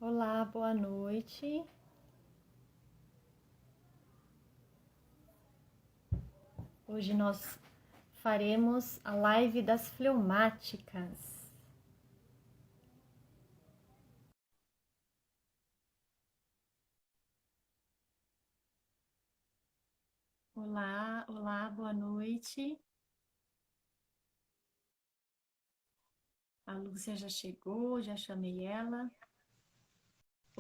Olá, boa noite. Hoje nós faremos a live das fleumáticas. Olá, olá, boa noite. A Lúcia já chegou, já chamei ela.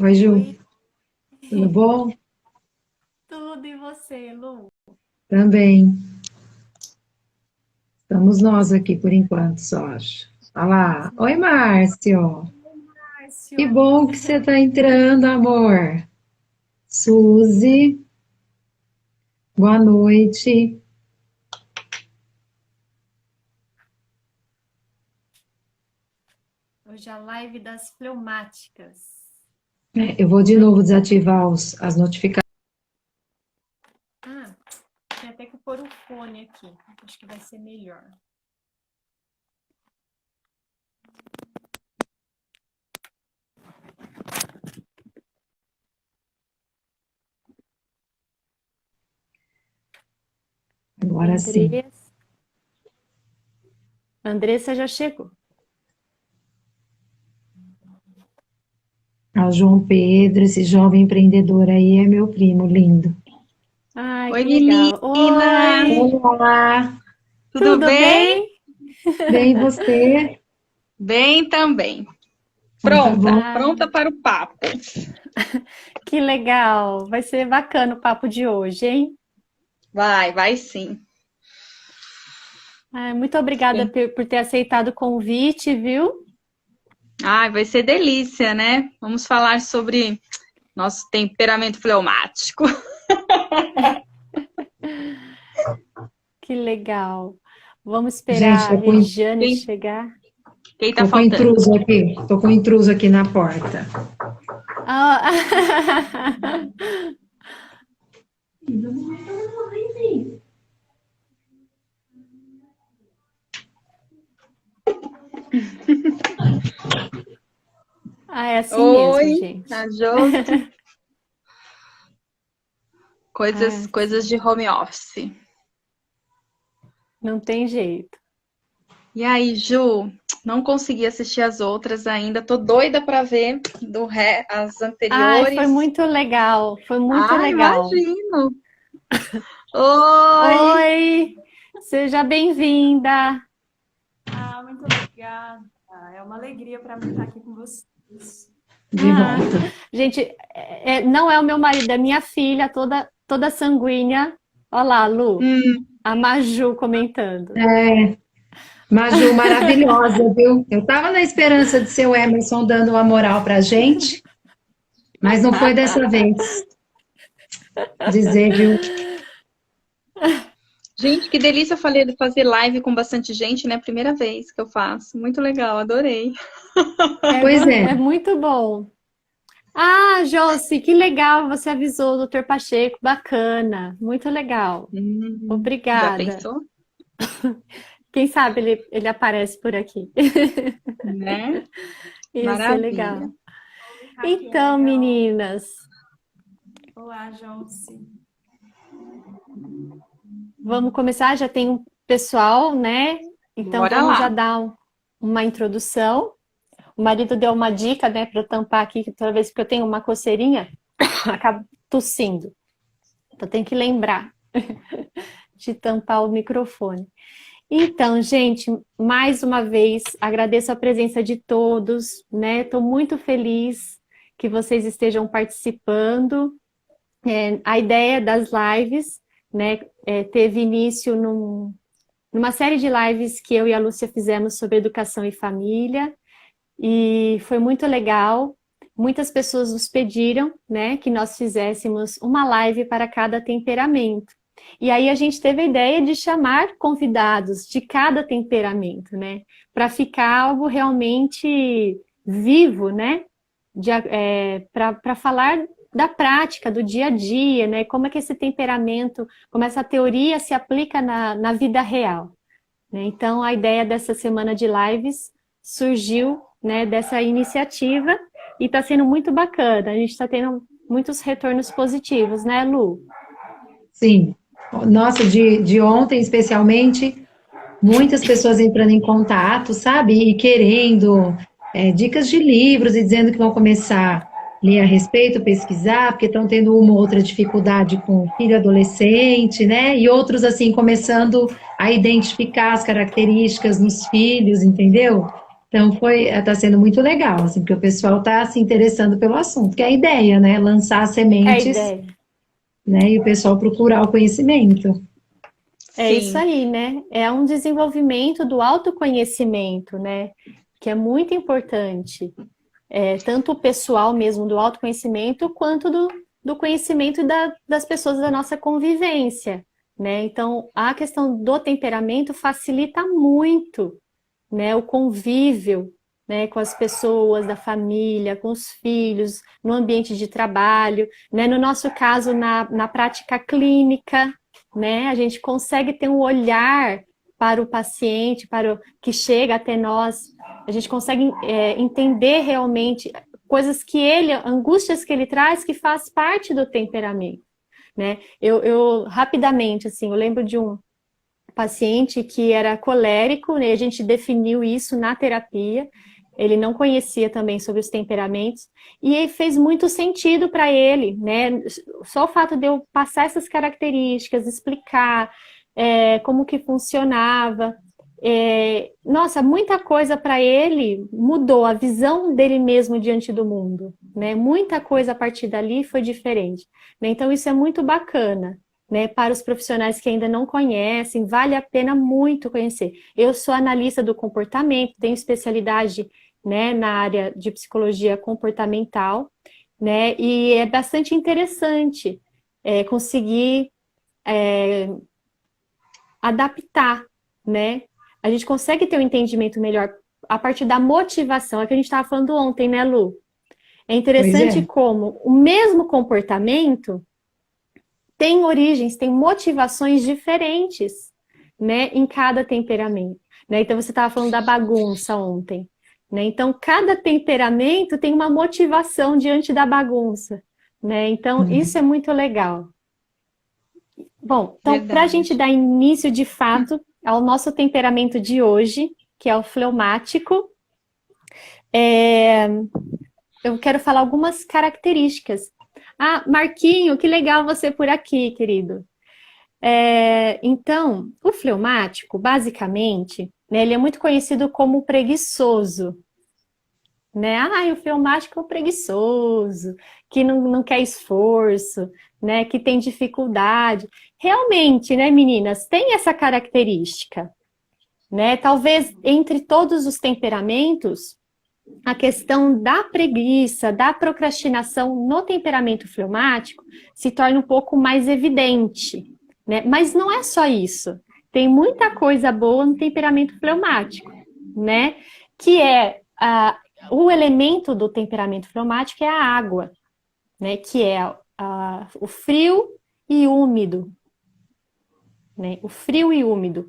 Oi, Ju, Oi, tudo bom? tudo e você, Lu? Também. Estamos nós aqui por enquanto, só acho. Olha Estamos lá. Oi, nós. Márcio. Que Márcio. bom que você está entrando, amor. Suzy, boa noite. Hoje é a live das fleumáticas. Eu vou de novo desativar as notificações. Ah, tem até que pôr o fone aqui. Acho que vai ser melhor. Agora sim. Andressa. Andressa já chegou. O João Pedro, esse jovem empreendedor aí, é meu primo lindo. Ai, Oi, que legal. menina! Oi, Olá, Tudo tudo bem? bem? bem você? Bem também. Então tá bom. Ah, Pronta para o papo. que legal. Vai ser bacana o papo de hoje, hein? Vai sim. Ai, muito obrigada Sim. por ter aceitado o convite, viu? Ai, vai ser delícia, né? Vamos falar sobre nosso temperamento fleumático. Que legal. Vamos Gente, esperar a Regiane chegar. Quem tá tô com faltando? intruso aqui. Tô com intruso aqui na porta. Ah, ah, é assim mesmo, Oi, gente. a Josi. Ah, Coisas de home office. não tem jeito. E aí, Ju? Não consegui assistir as outras ainda. Tô doida para ver as Ai, foi anteriores. muito legal. Foi muito Ah, legal. imagino. Oi! Oi, seja bem-vinda. Ah, muito obrigada. É uma alegria para mim estar aqui com vocês. De Ah, volta. gente, não é o meu marido, é minha filha, toda sanguínea. Olha lá, Lu, a Maju comentando. Maju, maravilhosa, viu? Eu tava na esperança de ser o Emerson dando uma moral pra gente, mas não foi dessa vez. Dizer, viu? Gente, que delícia fazer live com bastante gente, né? Primeira vez que eu faço. Muito legal, adorei. Pois é. É muito bom. Ah, Josi, que legal, você avisou o Dr. Pacheco, bacana, muito legal. Já Obrigada. pensou? Quem sabe ele aparece por aqui. Né? Ia ser Maravilha. legal. Então, meninas, Olá, Josi. vamos começar. Já tem um pessoal, né? Então, Bora vamos já lá. dar uma introdução. O marido deu uma dica, né, para eu tampar aqui, que toda vez que eu tenho uma coceirinha, acabo tossindo. Então, tem que lembrar de tampar o microfone. Então, gente, mais uma vez, agradeço a presença de todos, né? Estou muito feliz que vocês estejam participando. A ideia das lives, né, teve início numa série de lives que eu e a Lúcia fizemos sobre educação e família, e foi muito legal. Muitas pessoas nos pediram, né, que nós fizéssemos uma live para cada temperamento. E aí a gente teve a ideia de chamar convidados de cada temperamento, né, para ficar algo realmente vivo, né, para falar da prática, do dia a dia, né, como é que esse temperamento, como essa teoria se aplica na vida real. Né? Então, a ideia dessa semana de lives surgiu, né, dessa iniciativa e está sendo muito bacana. A gente está tendo muitos retornos positivos, né, Lu? Sim. Nossa, de ontem especialmente, muitas pessoas entrando em contato, sabe? E querendo dicas de livros e dizendo que vão começar a ler a respeito, pesquisar, porque estão tendo uma ou outra dificuldade com o filho adolescente, né? E outros, assim, começando a identificar as características nos filhos, entendeu? Então, está sendo muito legal, assim, porque o pessoal está se interessando pelo assunto, que é a ideia, né? Lançar É a sementes, ideia. né? E o pessoal procurar o conhecimento. É isso Sim. aí, né? É um desenvolvimento do autoconhecimento, né? Que é muito importante. Tanto o pessoal mesmo do autoconhecimento, quanto do conhecimento das pessoas da nossa convivência, né? Então, a questão do temperamento facilita muito, né? O convívio, né? Com as pessoas da família, com os filhos, no ambiente de trabalho, né? No nosso caso, na prática clínica, né? A gente consegue ter um olhar para o paciente, para o que chega até nós, a gente consegue entender realmente coisas que angústias que ele traz, que faz parte do temperamento, né? Eu rapidamente, assim, eu lembro de um paciente que era colérico, né? A gente definiu isso na terapia. Ele não conhecia também sobre os temperamentos e fez muito sentido para ele, né? Só o fato de eu passar essas características, explicar como que funcionava. Nossa, muita coisa para ele mudou, a visão dele mesmo diante do mundo, né? Muita coisa a partir dali foi diferente, né? Então isso é muito bacana, né? Para os profissionais que ainda não conhecem, vale a pena muito conhecer. Eu sou analista do comportamento, tenho especialidade, né, na área de psicologia comportamental, né? E é bastante interessante conseguir adaptar, né? A gente consegue ter um entendimento melhor a partir da motivação, é o que a gente estava falando ontem, né, Lu? É Pois interessante é. como o mesmo comportamento tem origens, tem motivações diferentes, né, em cada temperamento, né? Então você estava falando da bagunça ontem, né? Então cada temperamento tem uma motivação diante da bagunça, né? Então isso é muito legal. Bom, então para a gente Verdade. dar início de fato ao nosso temperamento de hoje, que é o fleumático, eu quero falar algumas características. Ah, Marquinho, que legal você por aqui, querido. Então, o fleumático, basicamente, né, ele é muito conhecido como preguiçoso, né? Ah, o fleumático é o preguiçoso, que não quer esforço, né, que tem dificuldade. Realmente, né, meninas, tem essa característica, né? Talvez entre todos os temperamentos, a questão da preguiça, da procrastinação no temperamento fleumático se torna um pouco mais evidente, né? Mas não é só isso. Tem muita coisa boa no temperamento fleumático, né? Que é o elemento do temperamento fleumático é a água, né? Que é o frio e úmido, né? O frio e úmido.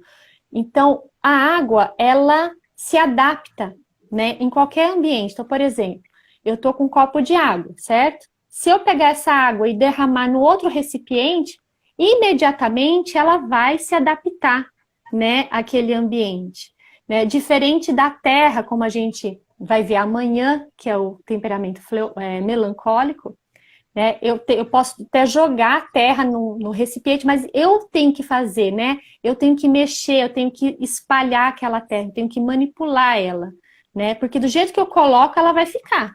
Então, a água, ela se adapta, né, em qualquer ambiente. Então, por exemplo, eu estou com um copo de água, certo? Se eu pegar essa água e derramar no outro recipiente, imediatamente ela vai se adaptar, né, àquele ambiente, né? Diferente da terra, como a gente vai ver amanhã, que é o temperamento melancólico, né? Eu posso até jogar a terra no recipiente, mas eu tenho que fazer, né? Eu tenho que mexer, eu tenho que espalhar aquela terra, eu tenho que manipular ela, né? Porque do jeito que eu coloco, ela vai ficar.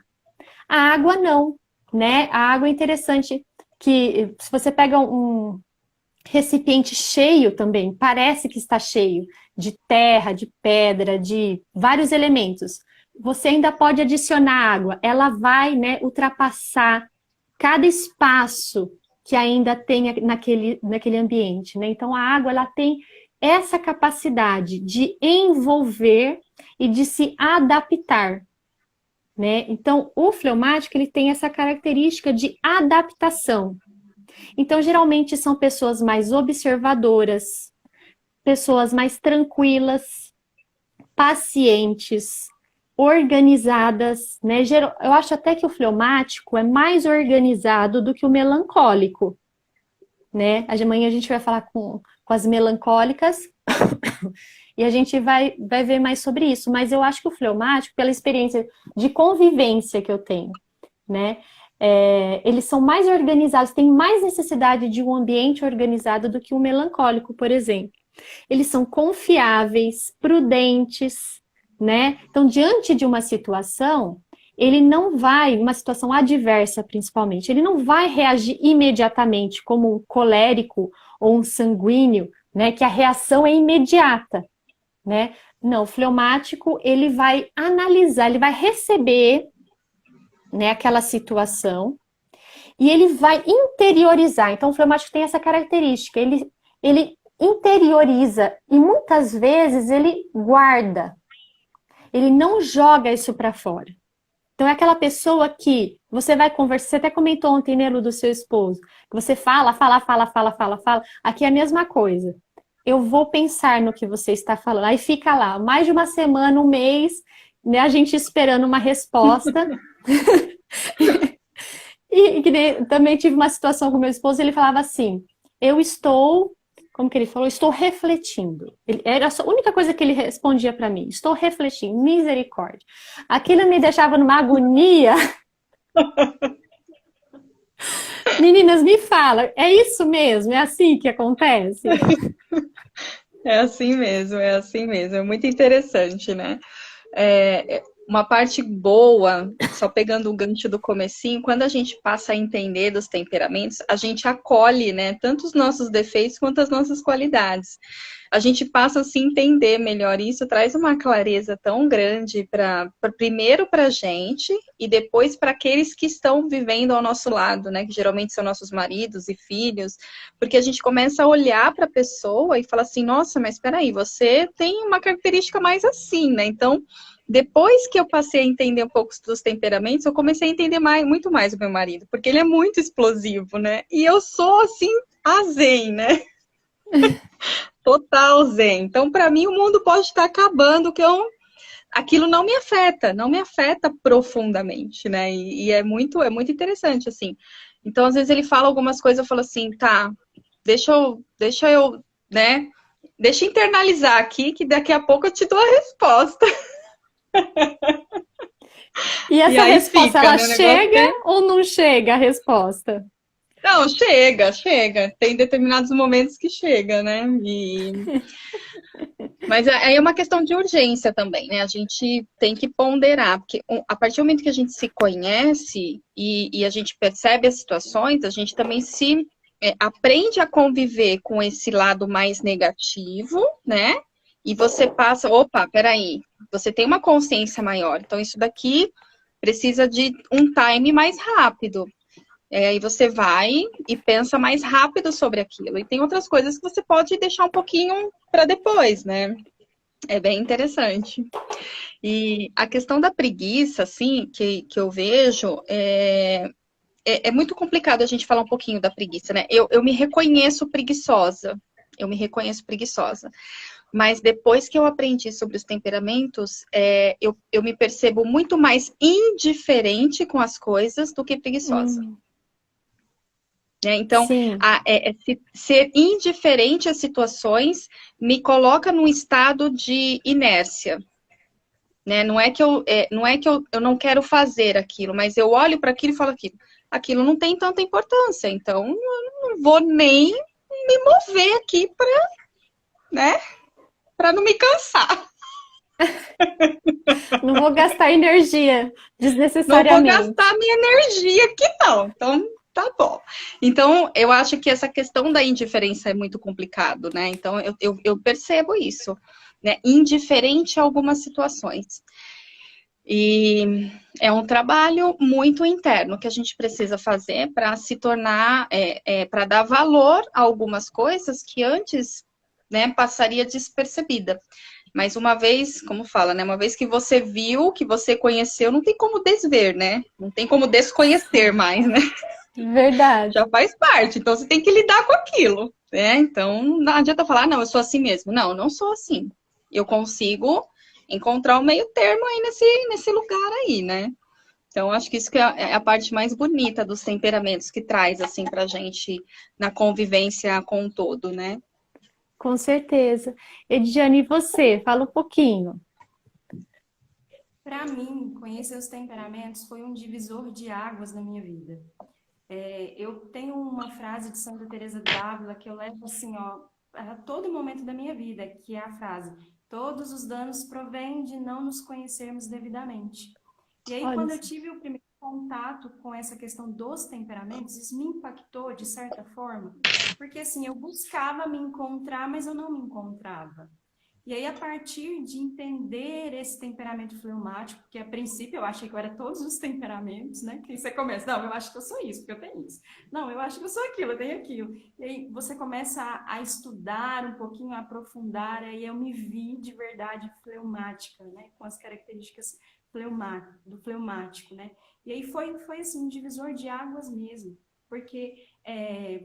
A água não, né? A água é interessante que se você pega um recipiente cheio também, parece que está cheio de terra, de pedra, de vários elementos. Você ainda pode adicionar água, ela vai, né, ultrapassar cada espaço que ainda tem naquele ambiente, né? Então a água ela tem essa capacidade de envolver e de se adaptar, né? Então o fleumático ele tem essa característica de adaptação. Então geralmente são pessoas mais observadoras, pessoas mais tranquilas, pacientes, organizadas, né? Eu acho até que o fleumático é mais organizado do que o melancólico, né? Amanhã a gente vai falar com as melancólicas e a gente vai ver mais sobre isso. Mas eu acho que o fleumático, pela experiência de convivência que eu tenho, né? Eles são mais organizados, têm mais necessidade de um ambiente organizado do que o melancólico, por exemplo. Eles são confiáveis, prudentes, né? Então, diante de uma situação, ele não vai, uma situação adversa principalmente, ele não vai reagir imediatamente como um colérico ou um sanguíneo, né? Que a reação é imediata, né? Não, o fleumático, ele vai analisar, ele vai receber, né, aquela situação e ele vai interiorizar. Então, o fleumático tem essa característica, ele interioriza e muitas vezes ele guarda. Ele não joga isso para fora. Então, é aquela pessoa que você vai conversar, você até comentou ontem, né, Lu, do seu esposo, que você fala. Aqui é a mesma coisa. Eu vou pensar no que você está falando. Aí fica lá, mais de uma semana, um mês, né, a gente esperando uma resposta. Também tive uma situação com meu esposo, ele falava assim, como que ele falou? Estou refletindo. Era a única coisa que ele respondia para mim. Estou refletindo, misericórdia. Aquilo me deixava numa agonia. Meninas, me fala, é isso mesmo? É assim que acontece? É assim mesmo, é assim mesmo. É muito interessante, né? Uma parte boa, só pegando o gancho do comecinho, quando a gente passa a entender dos temperamentos, a gente acolhe, né, tanto os nossos defeitos quanto as nossas qualidades. A gente passa a se entender melhor, e isso traz uma clareza tão grande primeiro para a gente e depois para aqueles que estão vivendo ao nosso lado, né, que geralmente são nossos maridos e filhos, porque a gente começa a olhar para a pessoa e fala assim, nossa, mas espera aí, você tem uma característica mais assim, né? Então, depois que eu passei a entender um pouco dos temperamentos, eu comecei a entender muito mais o meu marido, porque ele é muito explosivo, né? E eu sou, assim, a zen, né? Total zen. Então, para mim, o mundo pode estar acabando, aquilo não me afeta profundamente, né? E é muito interessante, assim. Então, às vezes ele fala algumas coisas, eu falo assim, tá, deixa eu, né? Deixa eu internalizar aqui, que daqui a pouco eu te dou a resposta. E essa resposta, ela né, chega ou não chega a resposta? Não, chega. Tem determinados momentos que chega, né? Mas aí é uma questão de urgência também, né? A gente tem que ponderar, porque a partir do momento que a gente se conhece e a gente percebe as situações, a gente também aprende a conviver com esse lado mais negativo, né? E você passa, opa, peraí, você tem uma consciência maior, então isso daqui precisa de um time mais rápido. Aí você vai e pensa mais rápido sobre aquilo. E tem outras coisas que você pode deixar um pouquinho para depois, né? É bem interessante. E a questão da preguiça, assim, que eu vejo, é muito complicado a gente falar um pouquinho da preguiça, né? Eu me reconheço preguiçosa. Mas depois que eu aprendi sobre os temperamentos, eu me percebo muito mais indiferente com as coisas do que preguiçosa. Então, ser indiferente às situações me coloca num estado de inércia. Né? Não é que eu não quero fazer aquilo, mas eu olho para aquilo e falo aquilo não tem tanta importância, então eu não vou nem me mover aqui para não me cansar. Não vou gastar energia desnecessariamente. Não vou gastar minha energia aqui, não. Então, tá bom. Então, eu acho que essa questão da indiferença é muito complicado, né? Então, eu percebo isso, né? Indiferente a algumas situações. E é um trabalho muito interno que a gente precisa fazer para se tornar, para dar valor a algumas coisas que antes, né, passaria despercebida. Mas uma vez, como fala, né? Uma vez que você viu, que você conheceu, não tem como desver, né? Não tem como desconhecer mais, né? Verdade. Já faz parte, então você tem que lidar com aquilo, né? Então não adianta falar, não, eu sou assim mesmo. Não, eu não sou assim. Eu consigo encontrar o meio termo aí nesse lugar aí, né? Então, acho que isso que é a parte mais bonita dos temperamentos que traz, assim, pra gente na convivência com o todo, né? Com certeza. Ediane, e você? Fala um pouquinho. Para mim, conhecer os temperamentos foi um divisor de águas na minha vida. Eu tenho uma frase de Santa Teresa d'Ávila que eu levo assim, ó, a todo momento da minha vida, que é a frase: todos os danos provêm de não nos conhecermos devidamente. E aí, Olha quando eu só. tive o primeiro contato com essa questão dos temperamentos, isso me impactou de certa forma, porque assim, eu buscava me encontrar, mas eu não me encontrava. E aí, a partir de entender esse temperamento fleumático, que a princípio eu achei que eu era todos os temperamentos, né? Que você começa, não, eu acho que eu sou isso, porque eu tenho isso. Não, eu acho que eu sou aquilo, eu tenho aquilo. E aí você começa a estudar um pouquinho, a aprofundar, aí eu me vi de verdade fleumática, né? Com as características do fleumático, né? E aí foi assim, um divisor de águas mesmo, porque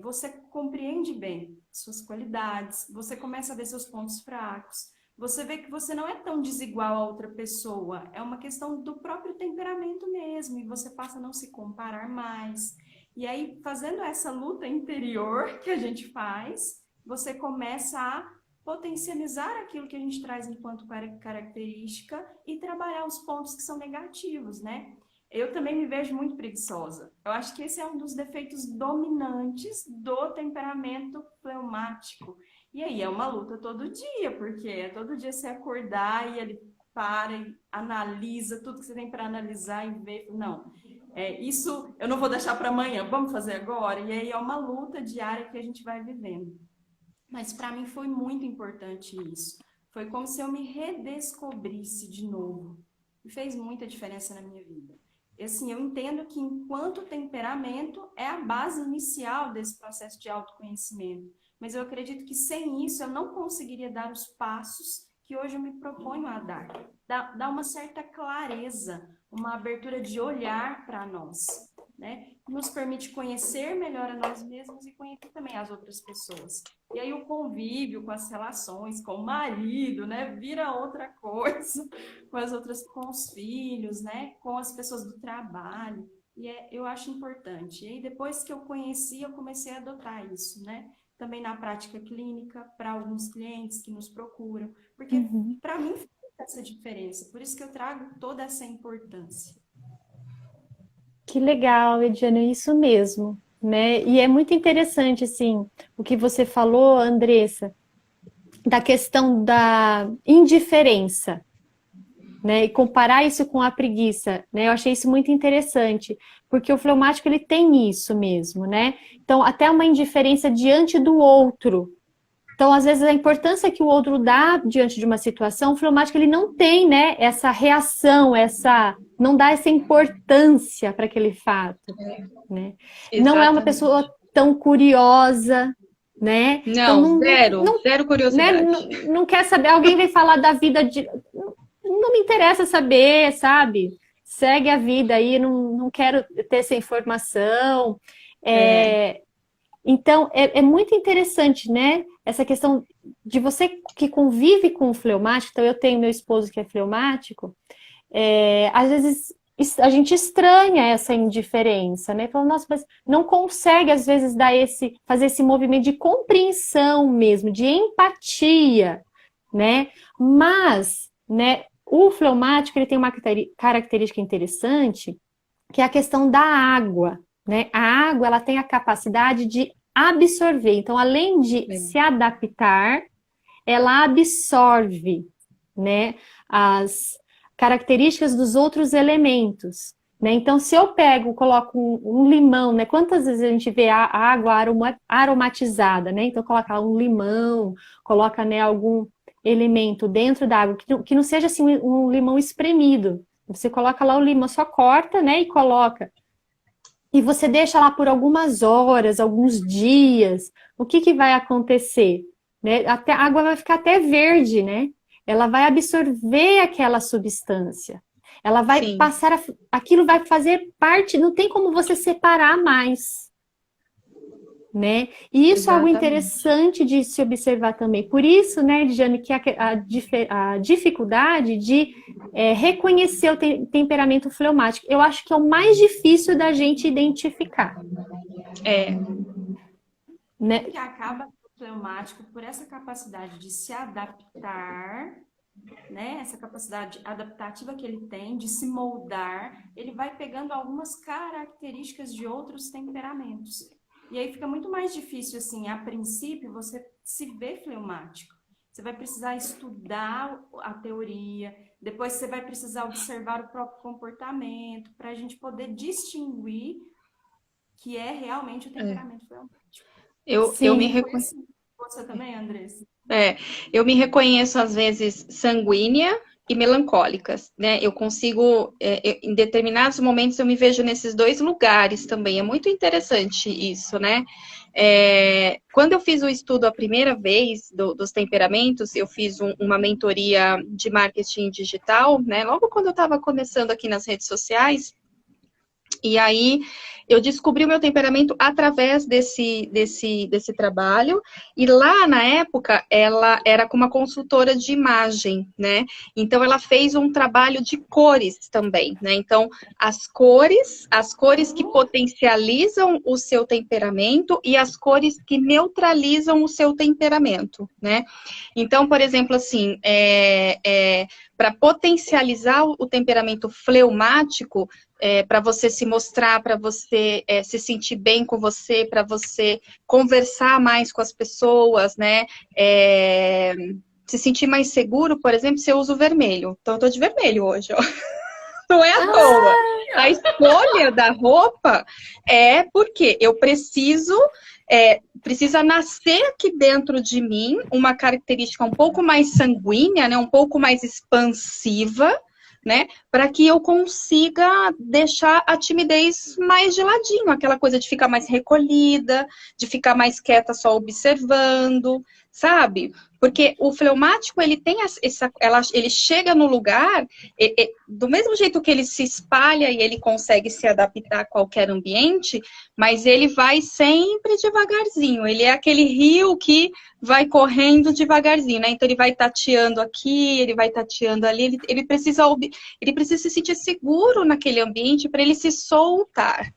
você compreende bem suas qualidades, você começa a ver seus pontos fracos, você vê que você não é tão desigual a outra pessoa, é uma questão do próprio temperamento mesmo, e você passa a não se comparar mais. E aí, fazendo essa luta interior que a gente faz, você começa a potencializar aquilo que a gente traz enquanto característica e trabalhar os pontos que são negativos, né? Eu também me vejo muito preguiçosa. Eu acho que esse é um dos defeitos dominantes do temperamento fleumático. E aí é uma luta todo dia, porque é todo dia você acordar e ele para e analisa tudo que você tem para analisar e ver. Não, isso eu não vou deixar para amanhã, vamos fazer agora? E aí é uma luta diária que a gente vai vivendo. Mas para mim foi muito importante isso. Foi como se eu me redescobrisse de novo. E fez muita diferença na minha vida. E, assim, eu entendo que enquanto temperamento é a base inicial desse processo de autoconhecimento. Mas eu acredito que sem isso eu não conseguiria dar os passos que hoje eu me proponho a dar. Dá uma certa clareza, uma abertura de olhar para nós, né? Nos permite conhecer melhor a nós mesmos e conhecer também as outras pessoas. E aí o convívio com as relações, com o marido, né, vira outra coisa, com as outras, com os filhos, né, com as pessoas do trabalho. E eu acho importante. E aí depois que eu conheci, eu comecei a adotar isso, né? Também na prática clínica, para alguns clientes que nos procuram, porque Uhum. para mim faz essa diferença. Por isso que eu trago toda essa importância. Que legal, Ediane, isso mesmo, né? E é muito interessante, assim, o que você falou, Andressa, da questão da indiferença, né? E comparar isso com a preguiça, né? Eu achei isso muito interessante, porque o fleumático ele tem isso mesmo, né? Então, até uma indiferença diante do outro. Então, às vezes, a importância que o outro dá diante de uma situação, o fleumático ele não tem, né, essa reação, não dá essa importância para aquele fato, né? Não é uma Exatamente. pessoa tão curiosa, né? Então, Não, zero né, curiosidade. não quer saber, alguém vem falar da vida de... Não me interessa saber, sabe? Segue a vida aí, não quero ter essa informação. É, Então, é muito interessante, né? Essa questão de você que convive com o fleumático. Então, eu tenho meu esposo que é fleumático. Às vezes a gente estranha essa indiferença, né? Fala, nossa, mas não consegue, às vezes, fazer esse movimento de compreensão mesmo, de empatia, né? Mas, né, o fleumático ele tem uma característica interessante, que é a questão da água, né? A água ela tem a capacidade de absorver. Então, além de é. se adaptar, ela absorve, né, as características dos outros elementos. Né? Então, se eu coloco um limão, né? Quantas vezes a gente vê a água aromatizada, né? Então, coloca um limão, coloca, né, algum elemento dentro da água, que não seja assim um limão espremido. Você coloca lá o limão, só corta, né, e coloca. E você deixa lá por algumas horas, alguns dias. O que vai acontecer? Né? A água vai ficar até verde, né? Ela vai absorver aquela substância. Ela vai Sim, aquilo vai fazer parte, não tem como você separar mais. né? E isso é algo Exatamente. interessante de se observar também. Por isso, né, Diane, que a dificuldade de reconhecer o temperamento fleumático, eu acho que é o mais difícil da gente identificar, É, né? Que acaba o fleumático por essa capacidade de se adaptar, né? Essa capacidade adaptativa que ele tem de se moldar, ele vai pegando algumas características de outros temperamentos. E aí fica muito mais difícil, assim, a princípio, você se ver fleumático. Você vai precisar estudar a teoria, depois você vai precisar observar o próprio comportamento, para a gente poder distinguir que é realmente o temperamento fleumático. eu me Sim, Foi reconheço. assim. Você também, Andressa? Eu me reconheço, às vezes, sanguínea e melancólicas, né? Eu consigo, em determinados momentos, eu me vejo nesses dois lugares também. É muito interessante isso, né? Quando eu fiz o estudo a primeira vez dos temperamentos, eu fiz uma mentoria de marketing digital, né? Logo quando eu estava começando aqui nas redes sociais, e aí eu descobri o meu temperamento através desse trabalho. E lá na época ela era com uma consultora de imagem, né? Então ela fez um trabalho de cores também, né? Então as cores que potencializam o seu temperamento e as cores que neutralizam o seu temperamento, né? Então, por exemplo, assim, para potencializar o temperamento fleumático, para você se mostrar, para você se sentir bem com você, para você conversar mais com as pessoas, né? Se sentir mais seguro, por exemplo, você usa o vermelho. Então, eu tô de vermelho hoje, ó. Não é à toa. A escolha da roupa é porque eu precisa nascer aqui dentro de mim uma característica um pouco mais sanguínea, né? Um pouco mais expansiva, né? Para que eu consiga deixar a timidez mais de ladinho, aquela coisa de ficar mais recolhida, de ficar mais quieta só observando, sabe? Porque o fleumático, ele tem ele chega no lugar, do mesmo jeito que ele se espalha e ele consegue se adaptar a qualquer ambiente, mas ele vai sempre devagarzinho. Ele é aquele rio que vai correndo devagarzinho, né? Então ele vai tateando aqui, ele vai tateando ali, ele precisa se sentir seguro naquele ambiente para ele se soltar,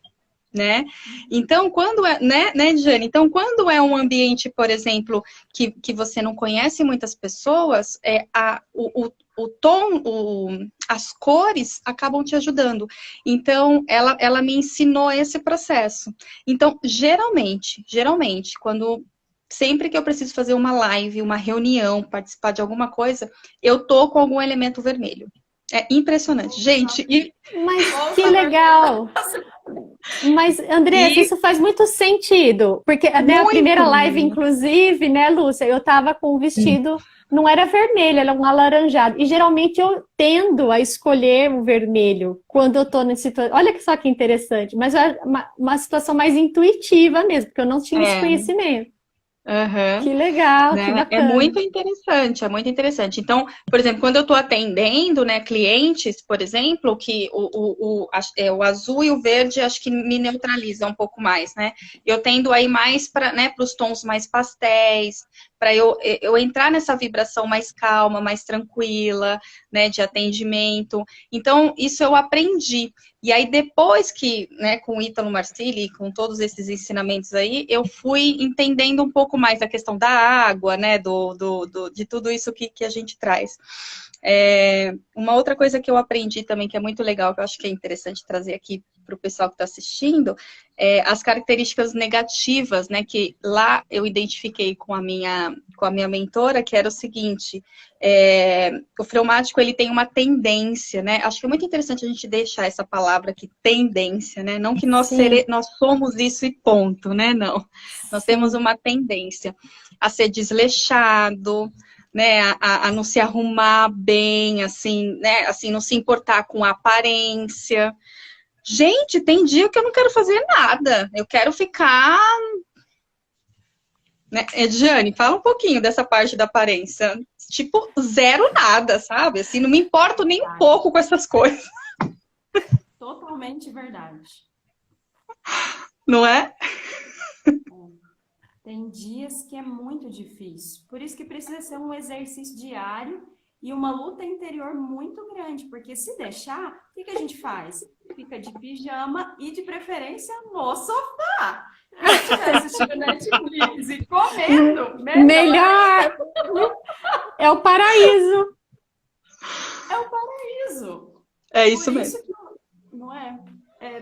né? Então, quando né, Jane? Então, quando é um ambiente, por exemplo, que você não conhece muitas pessoas, o tom, as cores acabam te ajudando. Então, ela me ensinou esse processo. Então, geralmente, sempre que eu preciso fazer uma live, uma reunião, participar de alguma coisa, eu tô com algum elemento vermelho. É impressionante. Gente, mas que legal! Mas, Andressa, isso faz muito sentido, porque né, a primeira live, inclusive, né, Lúcia, eu tava com um vestido, não era vermelho, era um alaranjado, e geralmente eu tendo a escolher o vermelho quando eu tô nessa situação, olha só que interessante, mas é uma situação mais intuitiva mesmo, porque eu não tinha esse conhecimento. Uhum. Que legal, que Né? bacana. É muito interessante. Então, por exemplo, quando eu estou atendendo, né, clientes, por exemplo, que o azul e o verde acho que me neutralizam um pouco mais, né? Eu tendo aí mais para, né, os tons mais pastéis, para eu entrar nessa vibração mais calma, mais tranquila, né, de atendimento. Então, isso eu aprendi. E aí, depois que, né, com o Ítalo Marcilli, com todos esses ensinamentos aí, eu fui entendendo um pouco mais a questão da água, né, de tudo isso que a gente traz. Uma outra coisa que eu aprendi também, que é muito legal, que eu acho que é interessante trazer aqui para o pessoal que está assistindo, as características negativas, né, que lá eu identifiquei com a minha mentora, que era o seguinte, o fleumático, ele tem uma tendência, né, acho que é muito interessante a gente deixar essa palavra aqui, tendência, né, não que nós somos isso e ponto, né, não, nós temos uma tendência a ser desleixado, né, a não se arrumar bem, assim, né, assim, não se importar com a aparência. Gente, tem dia que eu não quero fazer nada. Eu quero ficar... Né? Ediane, fala um pouquinho dessa parte da aparência. Tipo, zero nada, sabe? Assim, não me importo nem um pouco com essas coisas. Totalmente verdade. Não é? Tem dias que é muito difícil. Por isso que precisa ser um exercício diário e uma luta interior muito grande. Porque se deixar, o que a gente faz? Fica de pijama e de preferência no sofá. Se eu estiver assistindo Netflix e comendo, Melhor! É o paraíso. é o paraíso. É isso Por mesmo. isso que, não é?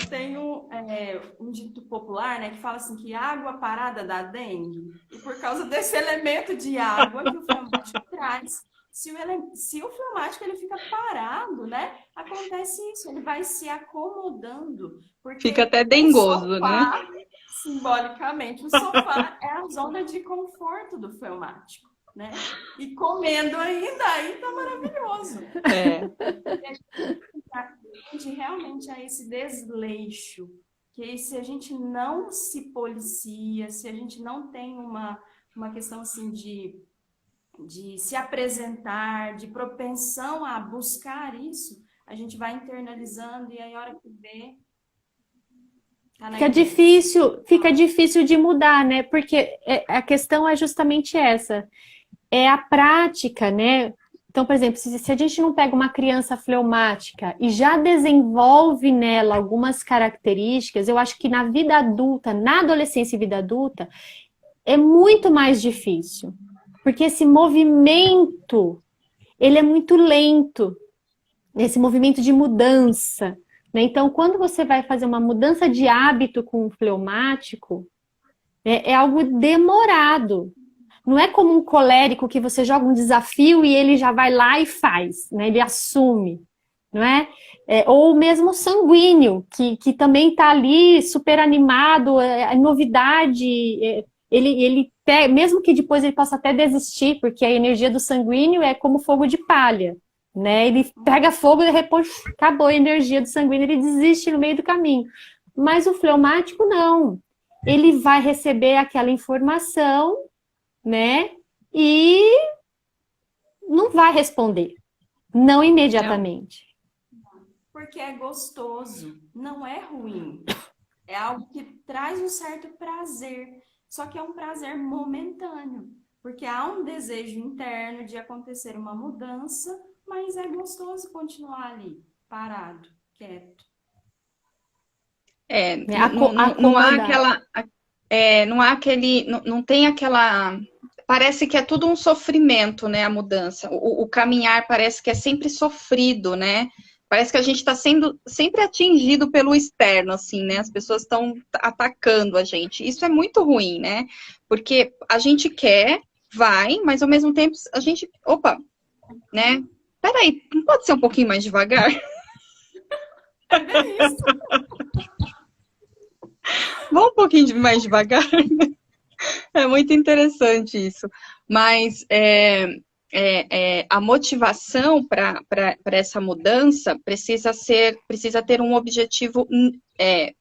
Tem um dito popular, né, que fala assim que água parada dá dengue. E por causa desse elemento de água que o fleumático traz, se o fleumático ele fica parado, né, acontece isso, ele vai se acomodando. Porque Fica até o dengoso, sofá, simbolicamente, o sofá é a zona de conforto do fleumático, né? E comendo ainda, aí tá maravilhoso. Realmente a esse desleixo, que se a gente não se policia, se a gente não tem uma questão assim de se apresentar, de propensão a buscar isso, a gente vai internalizando e aí a hora que vê, tá na Fica difícil de mudar, né? Porque a questão é justamente essa. É a prática, né? Então, por exemplo, se a gente não pega uma criança fleumática e já desenvolve nela algumas características, eu acho que na vida adulta, na adolescência e vida adulta, é muito mais difícil. Porque esse movimento, ele é muito lento, esse movimento de mudança, né? Então, quando você vai fazer uma mudança de hábito com o fleumático, é algo demorado. Não é como um colérico que você joga um desafio e ele já vai lá e faz, né? Ele assume, não é? Ou mesmo sanguíneo, que também está ali super animado, a novidade, ele pega, mesmo que depois ele possa até desistir, porque a energia do sanguíneo é como fogo de palha, né? Ele pega fogo e depois acabou a energia do sanguíneo, ele desiste no meio do caminho. Mas o fleumático não. Ele vai receber aquela informação, né? E não vai responder. Não imediatamente. porque é gostoso, não é ruim. É algo que traz um certo prazer, só que é um prazer momentâneo, porque há um desejo interno de acontecer uma mudança, mas é gostoso continuar ali, parado, quieto. Não há aquela, não há aquele, não tem aquela, parece que é tudo um sofrimento, né, a mudança. O caminhar parece que é sempre sofrido, né? Parece que a gente está sendo sempre atingido pelo externo, assim, né? As pessoas estão atacando a gente. Isso é muito ruim, né? Porque a gente quer, vai, mas ao mesmo tempo a gente, opa, né? Peraí, não pode ser um pouquinho mais devagar? É isso. Vamos um pouquinho mais devagar? É muito interessante isso. Mas a motivação para essa mudança precisa ter um objetivo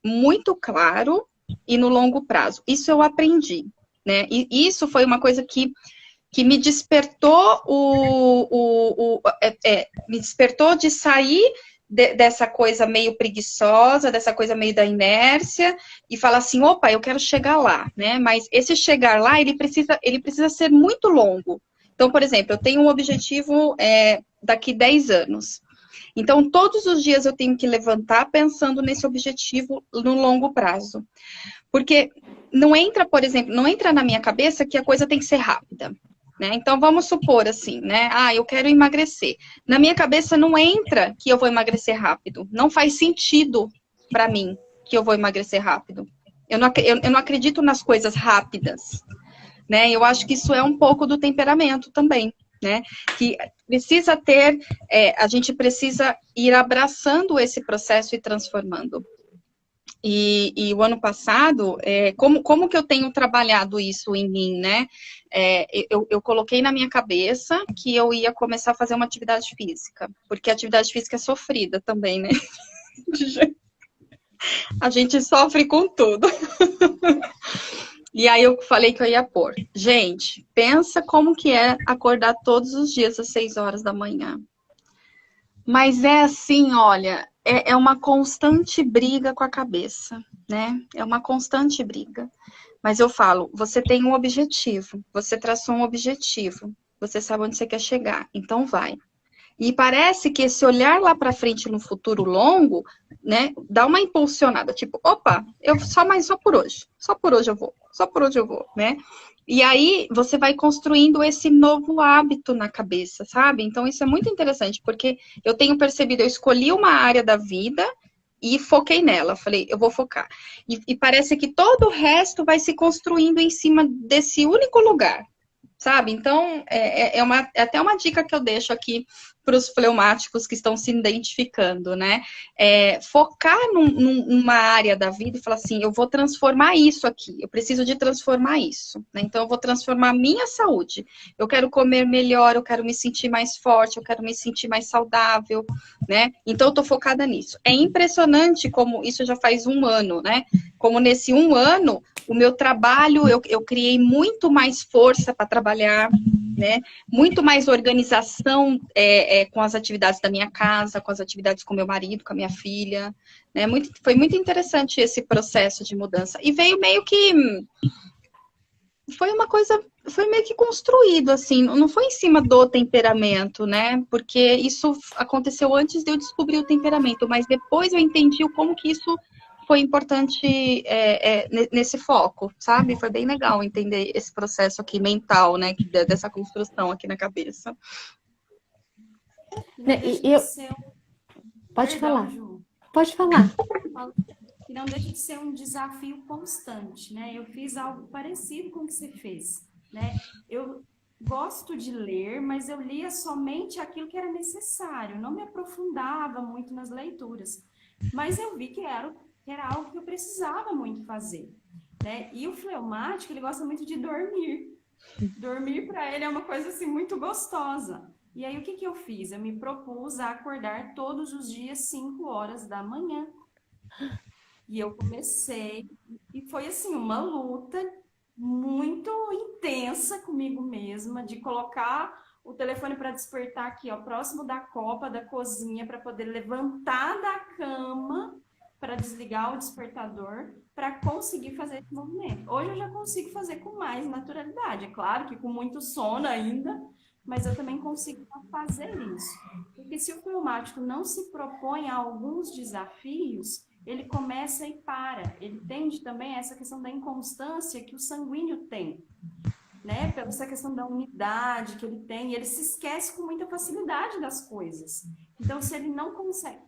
muito claro e no longo prazo. Isso eu aprendi, né? E isso foi uma coisa que me despertou me despertou de sair dessa coisa meio preguiçosa, dessa coisa meio da inércia, e falar assim, opa, eu quero chegar lá, né? Mas esse chegar lá, ele precisa ser muito longo. Então, por exemplo, eu tenho um objetivo daqui 10 anos. Então, todos os dias eu tenho que levantar pensando nesse objetivo no longo prazo. Porque não entra, por exemplo, não entra na minha cabeça que a coisa tem que ser rápida. Né? Então, vamos supor assim, né? Ah, eu quero emagrecer. Na minha cabeça não entra que eu vou emagrecer rápido. Não faz sentido para mim que eu vou emagrecer rápido. Eu não acredito nas coisas rápidas. Né? Eu acho que isso é um pouco do temperamento também. Né? Que precisa ter, a gente precisa ir abraçando esse processo e transformando. E o ano passado, como que eu tenho trabalhado isso em mim, né? Eu coloquei na minha cabeça que eu ia começar a fazer uma atividade física, porque a atividade física é sofrida também, né? A gente sofre com tudo. E aí eu falei que eu ia pôr. Gente, pensa como que é acordar todos os dias às 6 horas da manhã. Mas é assim, olha, é uma constante briga com a cabeça, né? É uma constante briga. Mas eu falo, você tem um objetivo, você traçou um objetivo, você sabe onde você quer chegar, então vai. E parece que esse olhar lá para frente no futuro longo, né, dá uma impulsionada, tipo, opa, só por hoje. Só por hoje eu vou. Só por hoje eu vou, né? E aí você vai construindo esse novo hábito na cabeça, sabe? Então isso é muito interessante, porque eu tenho percebido, eu escolhi uma área da vida e foquei nela. Falei, eu vou focar. E parece que todo o resto vai se construindo em cima desse único lugar, sabe? Então, é até uma dica que eu deixo aqui para os fleumáticos que estão se identificando, né? Focar numa área da vida e falar assim, eu vou transformar isso aqui, eu preciso de transformar isso, né? Então, eu vou transformar a minha saúde. Eu quero comer melhor, eu quero me sentir mais forte, eu quero me sentir mais saudável, né? Então, eu tô focada nisso. É impressionante como isso já faz 1 ano, né? Como nesse 1 ano, o meu trabalho, eu criei muito mais força para trabalhar, né? Muito mais organização com as atividades da minha casa, com as atividades com meu marido, com a minha filha, né? Foi muito interessante esse processo de mudança. E veio meio que... Foi meio que construído, assim, não foi em cima do temperamento, né? Porque isso aconteceu antes de eu descobrir o temperamento, mas depois eu entendi como que isso foi importante nesse foco, sabe? Foi bem legal entender esse processo aqui mental, né? Dessa construção aqui na cabeça. Pode falar. Pode falar. E não deixa de ser um desafio constante, né? Eu fiz algo parecido com o que você fez, né? Eu gosto de ler, mas eu lia somente aquilo que era necessário, não me aprofundava muito nas leituras. Mas eu vi que era algo que eu precisava muito fazer, né? E o fleumático, ele gosta muito de dormir. Dormir para ele é uma coisa assim muito gostosa. E aí o que eu fiz? Eu me propus a acordar todos os dias 5 horas da manhã. E eu comecei, e foi assim, uma luta muito intensa comigo mesma, de colocar o telefone para despertar aqui, ó, próximo da copa da cozinha, para poder levantar da cama, para desligar o despertador, para conseguir fazer esse movimento. Hoje eu já consigo fazer com mais naturalidade, é claro que com muito sono ainda, mas eu também consigo fazer isso. Porque se o fleumático não se propõe a alguns desafios, ele começa e para. Ele tende também a essa questão da inconstância que o sanguíneo tem, né? Pela essa questão da unidade que ele tem, ele se esquece com muita facilidade das coisas. Então, se ele não consegue,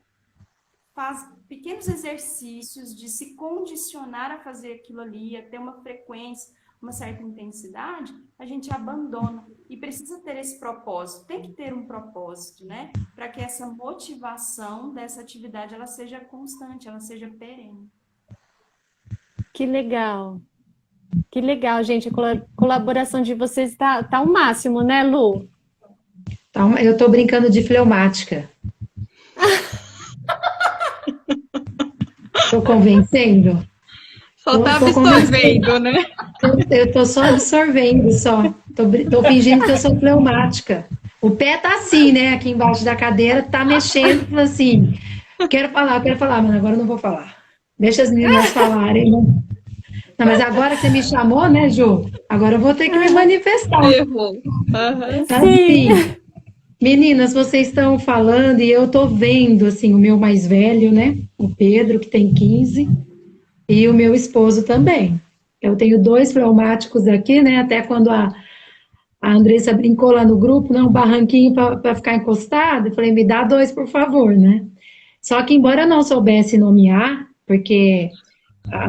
faz pequenos exercícios de se condicionar a fazer aquilo ali, a ter uma frequência, uma certa intensidade, a gente abandona. E precisa ter esse propósito, tem que ter um propósito, né? Para que essa motivação dessa atividade, ela seja constante, ela seja perene. Que legal. Que legal, gente. A colaboração de vocês tá o máximo, né, Lu? Eu tô brincando de fleumática. Tô convencendo? Só tá absorvendo, né? Eu tô só absorvendo, só. Tô fingindo que eu sou fleumática. O pé tá assim, né? Aqui embaixo da cadeira, tá mexendo, assim. Quero falar, mas agora eu não vou falar. Deixa as meninas falarem. Não, mas agora que você me chamou, né, Ju? Agora eu vou ter que me manifestar. Errou. Uhum. Assim, meninas, vocês estão falando e eu tô vendo, assim, o meu mais velho, né? O Pedro, que tem 15, e o meu esposo também. Eu tenho 2 fleumáticos aqui, né? Até quando a Andressa brincou lá no grupo, né? Um barranquinho para ficar encostado. Eu falei, me dá 2, por favor, né? Só que, embora eu não soubesse nomear, porque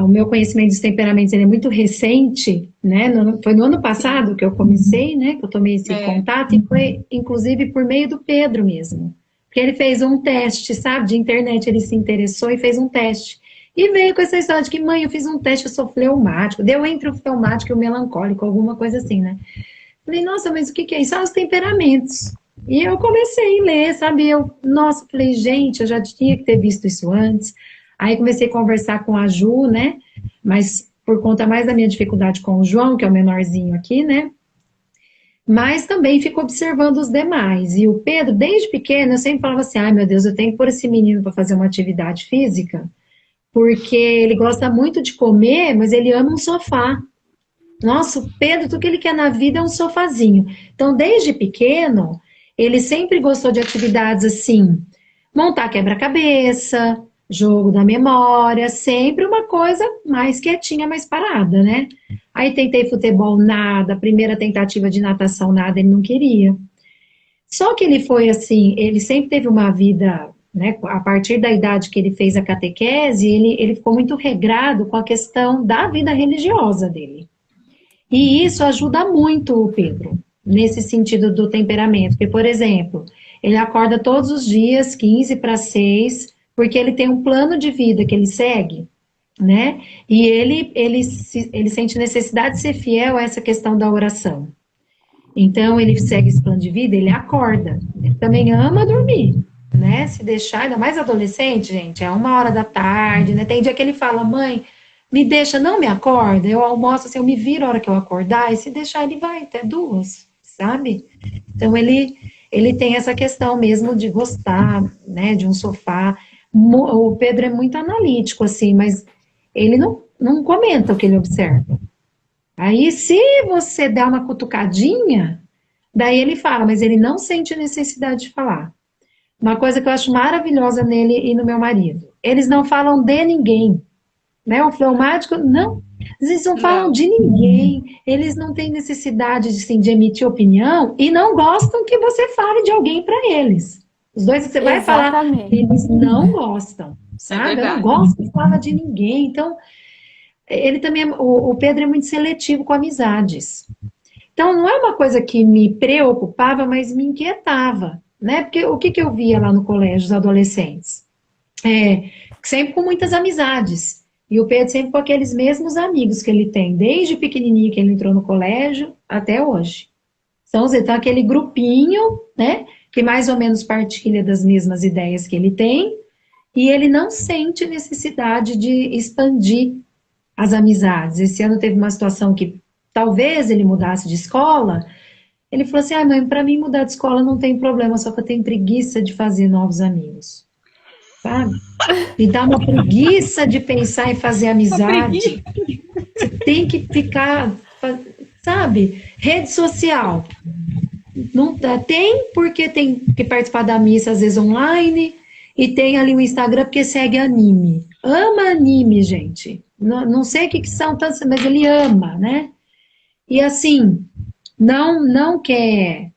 o meu conhecimento dos temperamentos ele é muito recente, né? Foi no ano passado que eu comecei, né? Que eu tomei esse contato, e foi, inclusive, por meio do Pedro mesmo. Porque ele fez um teste, sabe? De internet, ele se interessou e fez um teste. E veio com essa história de que, mãe, eu fiz um teste, eu sou fleumático. Deu entre o fleumático e o melancólico, alguma coisa assim, né? Falei, nossa, mas o que é isso? São os temperamentos. E eu comecei a ler, sabe? Falei, gente, eu já tinha que ter visto isso antes. Aí comecei a conversar com a Ju, né? Mas por conta mais da minha dificuldade com o João, que é o menorzinho aqui, né? Mas também fico observando os demais. E o Pedro, desde pequeno, eu sempre falava assim, ai meu Deus, eu tenho que pôr esse menino para fazer uma atividade física, porque ele gosta muito de comer, mas ele ama um sofá. Nossa, o Pedro, tudo que ele quer na vida é um sofazinho. Então, desde pequeno, ele sempre gostou de atividades assim, montar quebra-cabeça, jogo da memória, sempre uma coisa mais quietinha, mais parada, né? Aí tentei futebol, nada, primeira tentativa de natação, nada, ele não queria. Só que ele foi assim, ele sempre teve uma vida, né, a partir da idade que ele fez a catequese, ele ficou muito regrado com a questão da vida religiosa dele. E isso ajuda muito o Pedro, nesse sentido do temperamento. Porque, por exemplo, ele acorda todos os dias, 15 para 6, porque ele tem um plano de vida que ele segue, né? E ele sente necessidade de ser fiel a essa questão da oração. Então, ele segue esse plano de vida, ele acorda. Ele também ama dormir, né? Se deixar, ainda mais adolescente, gente, é 1 hora da tarde, né? Tem dia que ele fala, mãe, me deixa, não me acorda, eu almoço assim, eu me viro a hora que eu acordar, e se deixar ele vai até 2, sabe? Então ele tem essa questão mesmo de gostar, né, de um sofá. O Pedro é muito analítico, assim, mas ele não comenta o que ele observa. Aí, se você der uma cutucadinha, daí ele fala, mas ele não sente necessidade de falar. Uma coisa que eu acho maravilhosa nele e no meu marido, eles não falam de ninguém. Né, o fleumático, não, eles não falam de ninguém, eles não têm necessidade assim, de emitir opinião e não gostam que você fale de alguém para eles. Os dois que você vai falar, eles não gostam, sabe? Eu não gosto de falar de ninguém. Então, ele também, o Pedro é muito seletivo com amizades. Então, não é uma coisa que me preocupava, mas me inquietava, né? Porque o que eu via lá no colégio, os adolescentes? Sempre com muitas amizades. E o Pedro sempre com aqueles mesmos amigos que ele tem, desde pequenininho que ele entrou no colégio até hoje. Então, aquele grupinho, né, que mais ou menos partilha das mesmas ideias que ele tem, e ele não sente necessidade de expandir as amizades. Esse ano teve uma situação que talvez ele mudasse de escola, ele falou assim, mãe, para mim mudar de escola não tem problema, só que eu tenho preguiça de fazer novos amigos. Sabe? Me dá uma preguiça de pensar em fazer amizade. Você tem que ficar, sabe? Rede social. Não tem porque tem que participar da missa, às vezes online, e tem ali o Instagram porque segue anime. Ama anime, gente. Não sei o que são tantos, mas ele ama, né? E assim, não quer...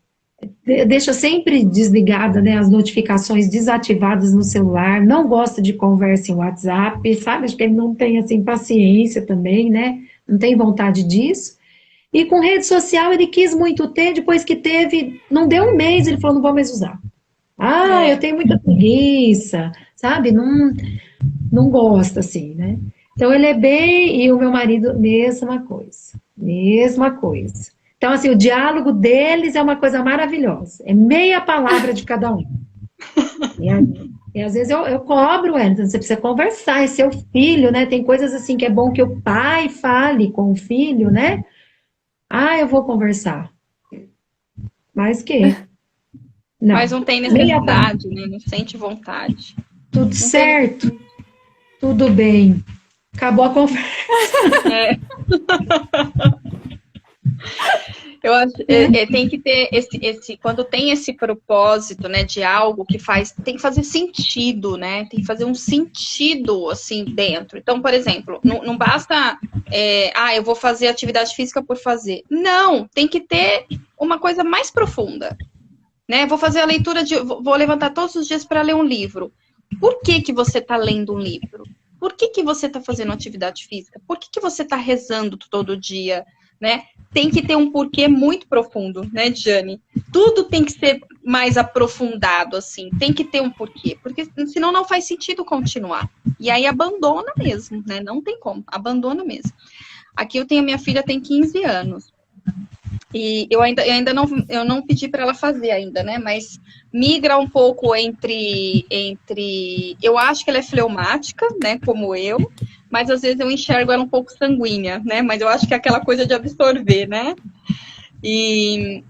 Deixa sempre desligada, né, as notificações desativadas no celular, não gosta de conversa em WhatsApp, sabe? Acho que ele não tem, assim, paciência também, né? Não tem vontade disso. E com rede social ele quis muito ter, depois que teve, não deu um mês, ele falou, não vou mais usar. Eu tenho muita preguiça, sabe? Não gosta, assim, né? Então ele é bem, e o meu marido, mesma coisa. Então, assim, o diálogo deles é uma coisa maravilhosa. É meia palavra de cada um. E às vezes eu cobro, Wellington, você precisa conversar, é seu filho, né? Tem coisas assim que é bom que o pai fale com o filho, né? Eu vou conversar. Mas que? Não. Mas não tem necessidade, né? Não sente vontade. Tudo certo. Tudo bem. Acabou a conversa. Eu acho tem que ter quando tem esse propósito, né, de algo que tem que fazer sentido, né? Tem que fazer um sentido assim dentro. Então, por exemplo, não basta eu vou fazer atividade física por fazer. Não, tem que ter uma coisa mais profunda, né? Vou fazer a leitura vou levantar todos os dias para ler um livro. Por que você está lendo um livro? Por que você está fazendo atividade física? Por que você está rezando todo dia? Né? Tem que ter um porquê muito profundo, né, Jane? Tudo tem que ser mais aprofundado, assim. Tem que ter um porquê, porque senão não faz sentido continuar. E aí abandona mesmo, né? Não tem como, abandona mesmo. Aqui minha filha tem 15 anos. E eu ainda não pedi para ela fazer ainda, né? Mas migra um pouco entre... Eu acho que ela é fleumática, né? Como eu. Mas às vezes eu enxergo ela um pouco sanguínea, né? Mas eu acho que é aquela coisa de absorver, né? E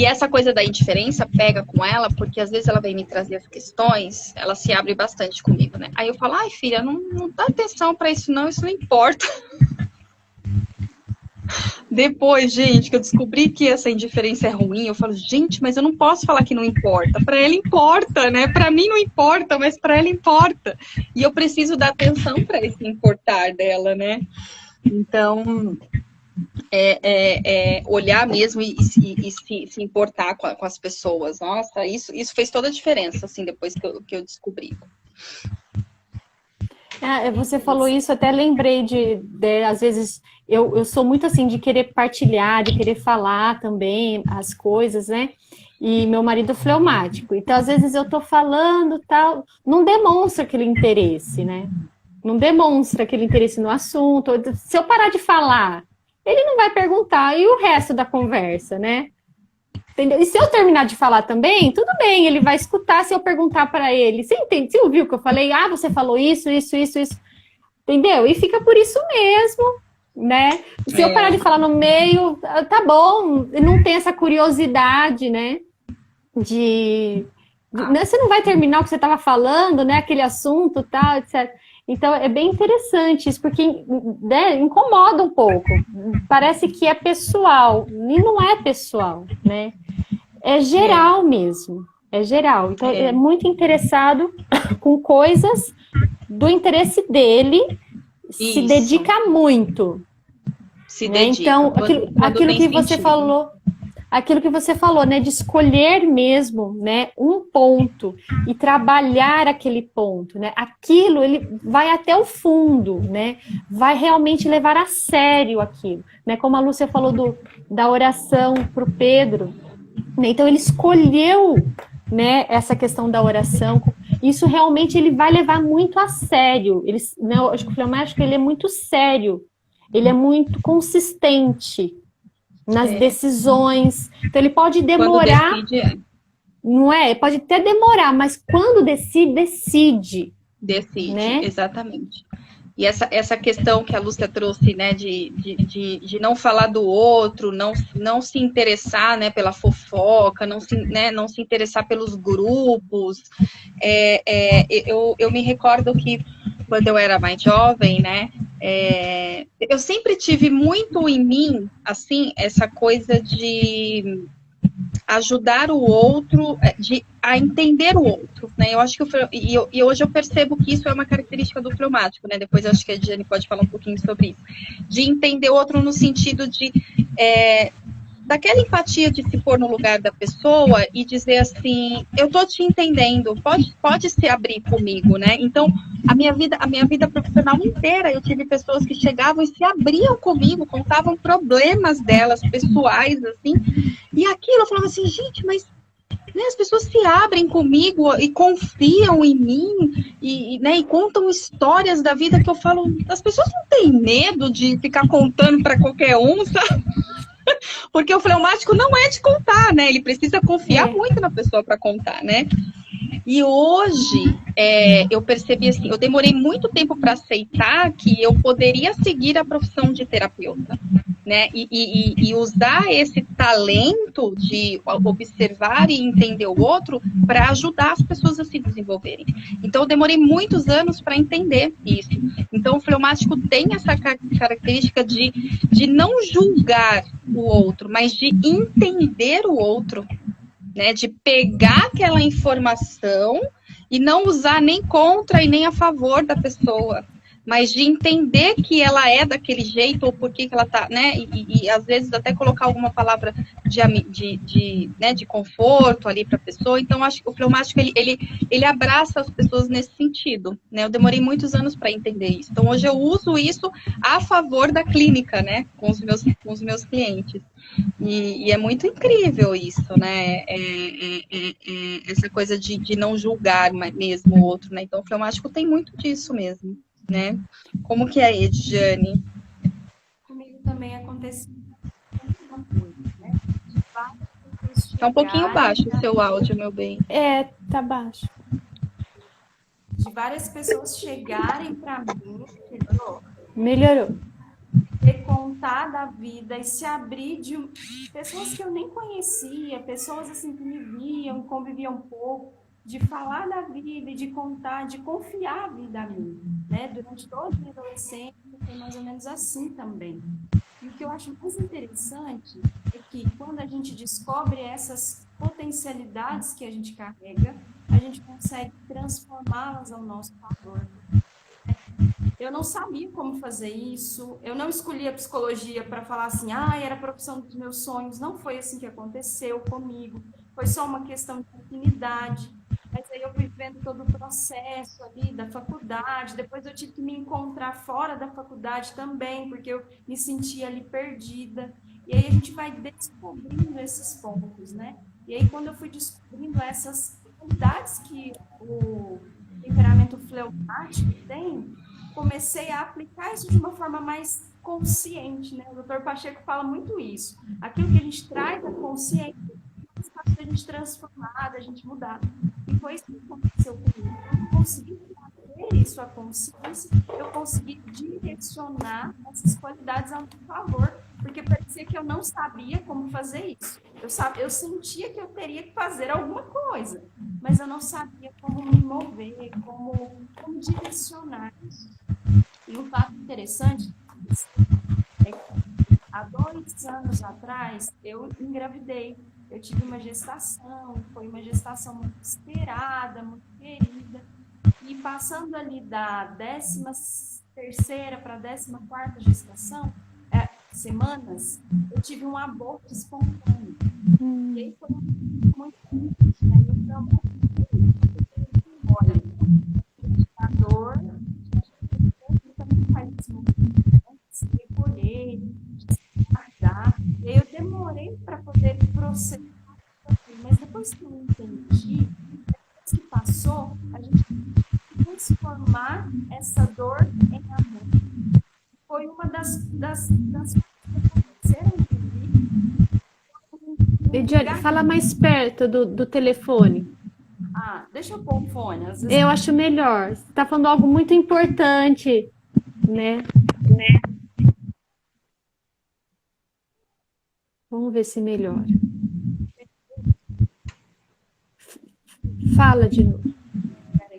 essa coisa da indiferença pega com ela, porque às vezes ela vem me trazer as questões, ela se abre bastante comigo, né? Aí eu falo, filha, não dá atenção para isso não importa. Depois, gente, que eu descobri que essa indiferença é ruim, eu falo, gente, mas eu não posso falar que não importa. Para ela importa, né? Para mim não importa, mas para ela importa. E eu preciso dar atenção para esse importar dela, né? Então, olhar mesmo e se importar com as pessoas. Nossa, isso fez toda a diferença, assim, depois que eu descobri. Você falou isso, até lembrei às vezes, eu sou muito assim, de querer partilhar, de querer falar também as coisas, né? E meu marido é fleumático. Então, às vezes eu tô falando, tal, não demonstra aquele interesse, né? Não demonstra aquele interesse no assunto. Se eu parar de falar, ele não vai perguntar. E o resto da conversa, né? Entendeu? E se eu terminar de falar também, tudo bem, ele vai escutar se eu perguntar para ele. Você entende? Você ouviu o que eu falei? Ah, você falou isso. Entendeu? E fica por isso mesmo, né? Se eu parar de falar no meio, tá bom, não tem essa curiosidade, né? Né? Você não vai terminar o que você estava falando, né? Aquele assunto, tal, etc. Então, é bem interessante isso, porque, né, incomoda um pouco. Parece que é pessoal, e não é pessoal, né? É geral mesmo, é geral. Então, é muito interessado com coisas do interesse dele, se dedica muito. Se né? dedica. Então, aquilo que você falou... Aquilo que você falou, né, de escolher mesmo, né, um ponto e trabalhar aquele ponto, né, aquilo ele vai até o fundo, né, vai realmente levar a sério aquilo, né, como a Lúcia falou da oração para o Pedro, né, então ele escolheu, né, essa questão da oração, isso realmente ele vai levar muito a sério, né, eu acho que o fleumático ele é muito sério, ele é muito consistente, nas decisões. Então, ele pode demorar. Quando decide, não é? Pode até demorar, mas quando decide, decide. Decide, né? Exatamente. E essa questão que a Lúcia trouxe, né, de não falar do outro, não se interessar, né, pela fofoca, não se interessar pelos grupos. Eu me recordo que quando eu era mais jovem, né, eu sempre tive muito em mim, assim, essa coisa de ajudar o outro, a entender o outro, né? Eu acho que e hoje eu percebo que isso é uma característica do fleumático, né? Depois eu acho que a Diane pode falar um pouquinho sobre isso, de entender o outro no sentido de daquela empatia de se pôr no lugar da pessoa e dizer assim, eu tô te entendendo, pode se abrir comigo, né? Então, a minha vida profissional inteira, eu tive pessoas que chegavam e se abriam comigo, contavam problemas delas, pessoais, assim, e aquilo eu falava assim, gente, mas né, as pessoas se abrem comigo e confiam em mim né, e contam histórias da vida que eu falo, as pessoas não têm medo de ficar contando para qualquer um, sabe? Porque o fleumático não é de contar, né? Ele precisa confiar muito na pessoa para contar, né? E hoje eu percebi assim, eu demorei muito tempo para aceitar que eu poderia seguir a profissão de terapeuta, né? E usar esse talento de observar e entender o outro para ajudar as pessoas a se desenvolverem. Então, eu demorei muitos anos para entender isso. Então, o fleumático tem essa característica de não julgar o outro, mas de entender o outro, né, de pegar aquela informação e não usar nem contra e nem a favor da pessoa, mas de entender que ela é daquele jeito ou por que ela tá, né, e às vezes até colocar alguma palavra de conforto ali para a pessoa. Então, acho que o fleumático, ele abraça as pessoas nesse sentido, né, eu demorei muitos anos para entender isso. Então, hoje eu uso isso a favor da clínica, né, com os meus clientes. E é muito incrível isso, né? Essa coisa de não julgar mesmo o outro, né? Então, o fleumático tem muito disso mesmo, né? Como que é, Ediane? Comigo também aconteceu uma coisa, né? Tá um pouquinho baixo o seu áudio, meu bem. Tá baixo. De várias pessoas chegarem para mim, melhorou. Contar da vida e se abrir de pessoas que eu nem conhecia, pessoas assim que me viam, conviviam um pouco, de falar da vida e de contar, de confiar a vida a mim, né? Durante toda a minha adolescência foi mais ou menos assim também. E o que eu acho mais interessante é que quando a gente descobre essas potencialidades que a gente carrega, a gente consegue transformá-las ao nosso favor. Eu não sabia como fazer isso, eu não escolhi a psicologia para falar assim, era a profissão dos meus sonhos, não foi assim que aconteceu comigo, foi só uma questão de afinidade, mas aí eu fui vendo todo o processo ali da faculdade, depois eu tive que me encontrar fora da faculdade também, porque eu me sentia ali perdida, e aí a gente vai descobrindo esses pontos, né? E aí quando eu fui descobrindo essas qualidades que o temperamento fleumático tem, comecei a aplicar isso de uma forma mais consciente, né? O doutor Pacheco fala muito isso. Aquilo que a gente traz da consciência, é fácil da gente transformar, da gente mudar. E foi isso que aconteceu comigo. Eu consegui trazer isso à consciência, eu consegui direcionar essas qualidades ao meu favor, porque parecia que eu não sabia como fazer isso. Eu sentia que eu teria que fazer alguma coisa, mas eu não sabia como me mover, como direcionar isso. E um fato interessante é que há 2 anos atrás eu engravidei. Eu tive uma gestação, foi uma gestação muito esperada, muito querida. E passando ali da 13ª para a 14ª gestação, semanas, eu tive um aborto espontâneo. E aí foi muito difícil, né? Eu fui muito olha, a dor, também faz esse movimento, né? De se recolher, de se guardar. E aí eu demorei para poder processar, mas depois que eu entendi, depois que passou, a gente tem que transformar essa dor em amor. Foi uma das coisas que aconteceram comigo. Ediane, fala mais perto do telefone. Deixa eu pôr o fone. Às vezes Eu acho melhor. Você está falando algo muito importante, né? Vamos ver se melhora. Fala de novo. Peraí.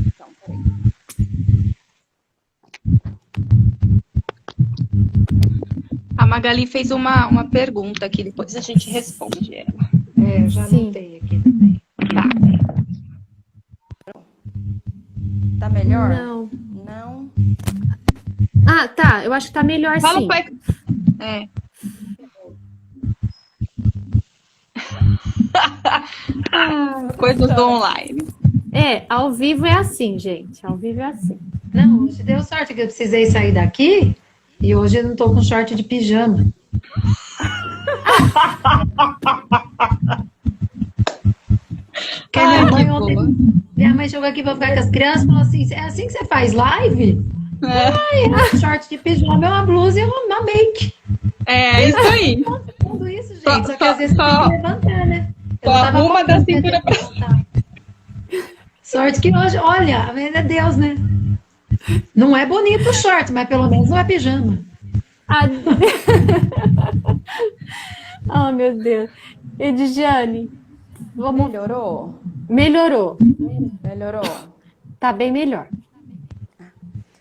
Então, peraí. A Magali fez uma pergunta aqui, depois a gente responde ela. Eu já anotei aqui também. Tá melhor? Não. Não. Tá. Eu acho que tá melhor Fala sim. Coisas do online. Ao vivo é assim, gente. Ao vivo é assim. Não, hoje deu sorte que eu precisei sair daqui e hoje eu não tô com short de pijama. Minha mãe chegou aqui pra ficar com as crianças e falou assim, é assim que você faz live? É short de pijama, é uma blusa e uma make. É isso aí. Tudo isso, gente. Só que às vezes tem que levantar, né? Só arruma da cintura pra cima. Sorte que hoje, olha, é Deus, né? Não é bonito o short, mas pelo menos não é pijama. Oh, meu Deus. Ediane, Melhorou? Melhorou. Tá bem melhor.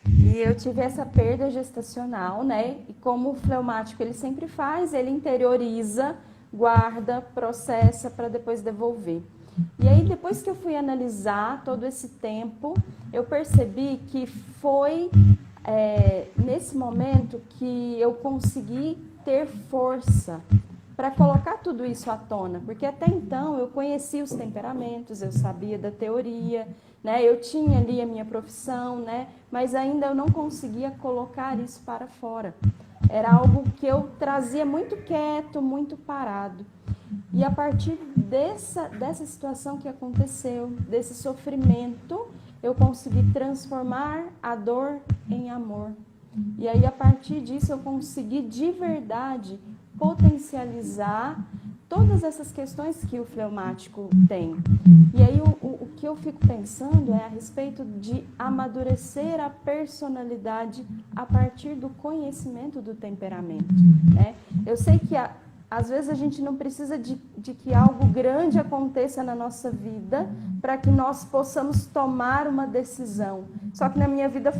E eu tive essa perda gestacional, né? E como o fleumático ele sempre faz, ele interioriza, guarda, processa para depois devolver. E aí, depois que eu fui analisar todo esse tempo, eu percebi que foi nesse momento que eu consegui ter força para colocar tudo isso à tona, porque até então eu conhecia os temperamentos, eu sabia da teoria, né? Eu tinha ali a minha profissão, né? Mas ainda eu não conseguia colocar isso para fora. Era algo que eu trazia muito quieto, muito parado. E a partir dessa situação que aconteceu, desse sofrimento, eu consegui transformar a dor em amor. E aí, a partir disso, eu consegui de verdade potencializar todas essas questões que o fleumático tem. E aí, o que eu fico pensando é a respeito de amadurecer a personalidade a partir do conhecimento do temperamento, né? Eu sei que às vezes a gente não precisa de que algo grande aconteça na nossa vida para que nós possamos tomar uma decisão. Só que na minha vida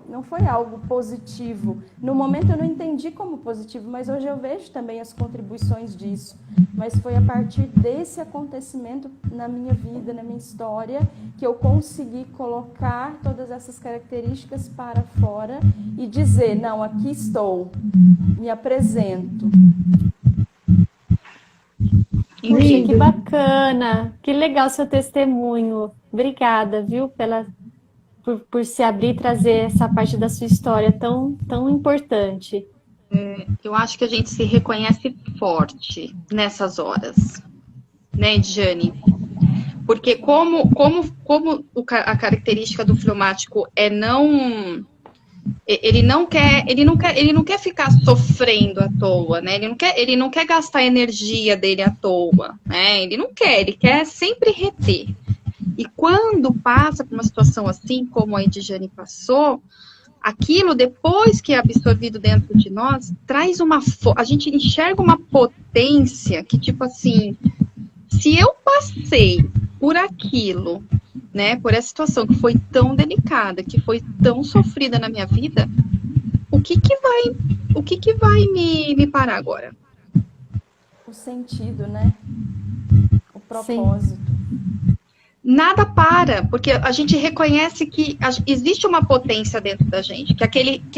não foi algo positivo. No momento eu não entendi como positivo, mas hoje eu vejo também as contribuições disso. Mas foi a partir desse acontecimento na minha vida, na minha história, que eu consegui colocar todas essas características para fora e dizer, não, aqui estou, me apresento. Puxa, que bacana, que legal seu testemunho. Obrigada, viu, por se abrir e trazer essa parte da sua história tão importante. Eu acho que a gente se reconhece forte nessas horas, né, Ediane? Porque como a característica do fleumático é ele não quer ficar sofrendo à toa, né? Ele não quer gastar a energia dele à toa, né? Ele quer sempre reter. E quando passa por uma situação assim, como a Edjane passou, aquilo, depois que é absorvido dentro de nós, traz a gente enxerga uma potência que, tipo assim, se eu passei por aquilo, né, por essa situação que foi tão delicada, que foi tão sofrida na minha vida, o que vai me parar agora? O sentido, né? O propósito. Sim. Nada para, porque a gente reconhece que existe uma potência dentro da gente, que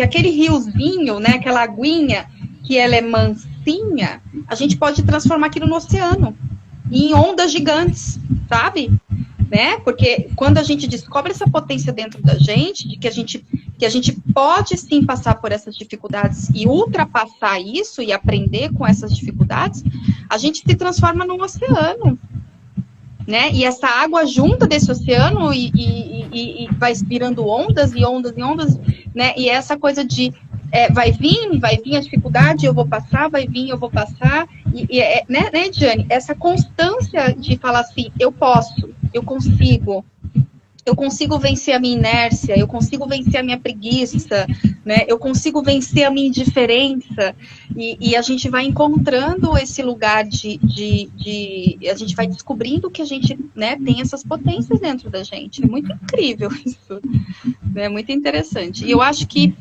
aquele riozinho, né, aquela aguinha, que ela é mansinha, a gente pode transformar aquilo no oceano, em ondas gigantes, sabe? Né? Porque quando a gente descobre essa potência dentro da gente, de que a gente pode sim passar por essas dificuldades e ultrapassar isso e aprender com essas dificuldades, a gente se transforma num oceano, né? E essa água junta desse oceano e vai virando ondas e ondas e ondas, né? E essa coisa de vai vir a dificuldade, eu vou passar, vai vir, eu vou passar, né, Diane? Essa constância de falar assim, eu posso, eu consigo vencer a minha inércia, eu consigo vencer a minha preguiça, né? Eu consigo vencer a minha indiferença, e a gente vai encontrando esse lugar a gente vai descobrindo que a gente, né, tem essas potências dentro da gente. É muito incrível isso, é muito interessante. E eu acho que,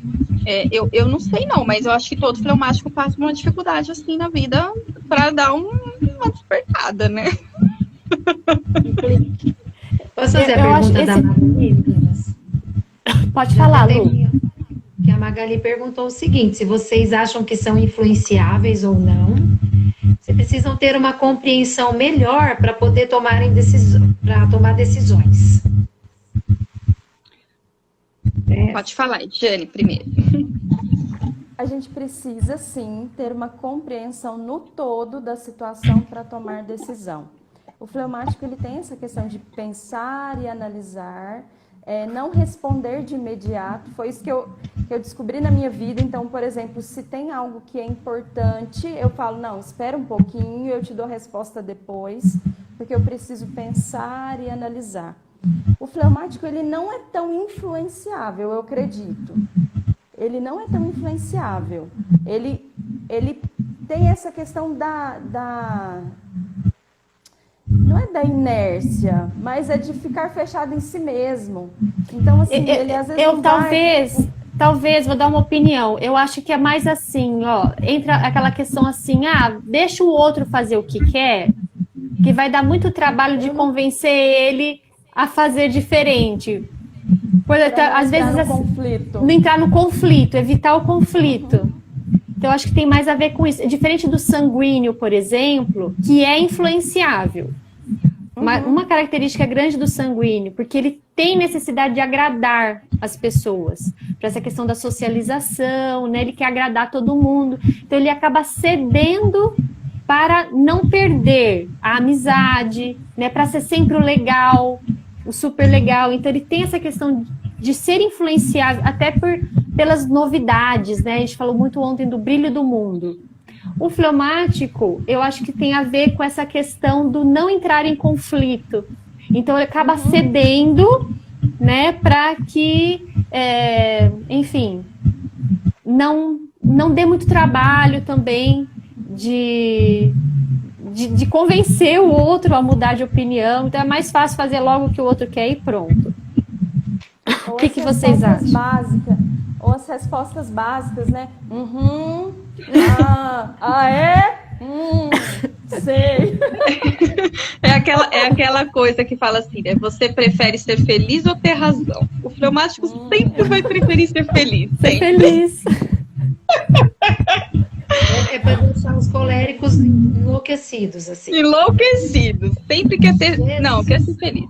eu não sei não, mas eu acho que todo fleumático passa por uma dificuldade assim na vida para dar uma despertada, né? Posso fazer a pergunta da Magali? Pode falar, Lu. Que a Magali perguntou o seguinte, se vocês acham que são influenciáveis ou não, se precisam ter uma compreensão melhor para poder tomar decisões. Pode falar, Jane, primeiro. A gente precisa, sim, ter uma compreensão no todo da situação para tomar decisão. O fleumático, ele tem essa questão de pensar e analisar, não responder de imediato. Foi isso que eu descobri na minha vida. Então, por exemplo, se tem algo que é importante, eu falo, não, espera um pouquinho, eu te dou a resposta depois, porque eu preciso pensar e analisar. O fleumático, ele não é tão influenciável, eu acredito. Ele não é tão influenciável. Ele tem essa questão não é da inércia, mas é de ficar fechado em si mesmo. Então, assim, ele às vezes talvez, vou dar uma opinião. Eu acho que é mais assim, ó, entra aquela questão assim, deixa o outro fazer o que quer, que vai dar muito trabalho de convencer ele a fazer diferente. Às vezes não entrar no conflito, evitar o conflito. Então, eu acho que tem mais a ver com isso. Diferente do sanguíneo, por exemplo, que é influenciável. Uma característica grande do sanguíneo, porque ele tem necessidade de agradar as pessoas, para essa questão da socialização, né? Ele quer agradar todo mundo. Então, ele acaba cedendo para não perder a amizade, né? Para ser sempre o legal, o super legal. Então, ele tem essa questão de ser influenciável, até pelas novidades, né? A gente falou muito ontem do brilho do mundo. O fleumático, eu acho que tem a ver com essa questão do não entrar em conflito. Então, ele acaba cedendo, né, para que, enfim, não dê muito trabalho também de convencer o outro a mudar de opinião. Então é mais fácil fazer logo o que o outro quer e pronto. O que vocês acham? Ou as respostas básicas, né? Uhum. É? Sei. É aquela coisa que fala assim, né? Você prefere ser feliz ou ter razão? O fleumático sempre vai preferir ser feliz. Ser feliz. É para deixar os coléricos enlouquecidos, assim. Enlouquecidos. Sempre quer ter... Não, quer ser feliz.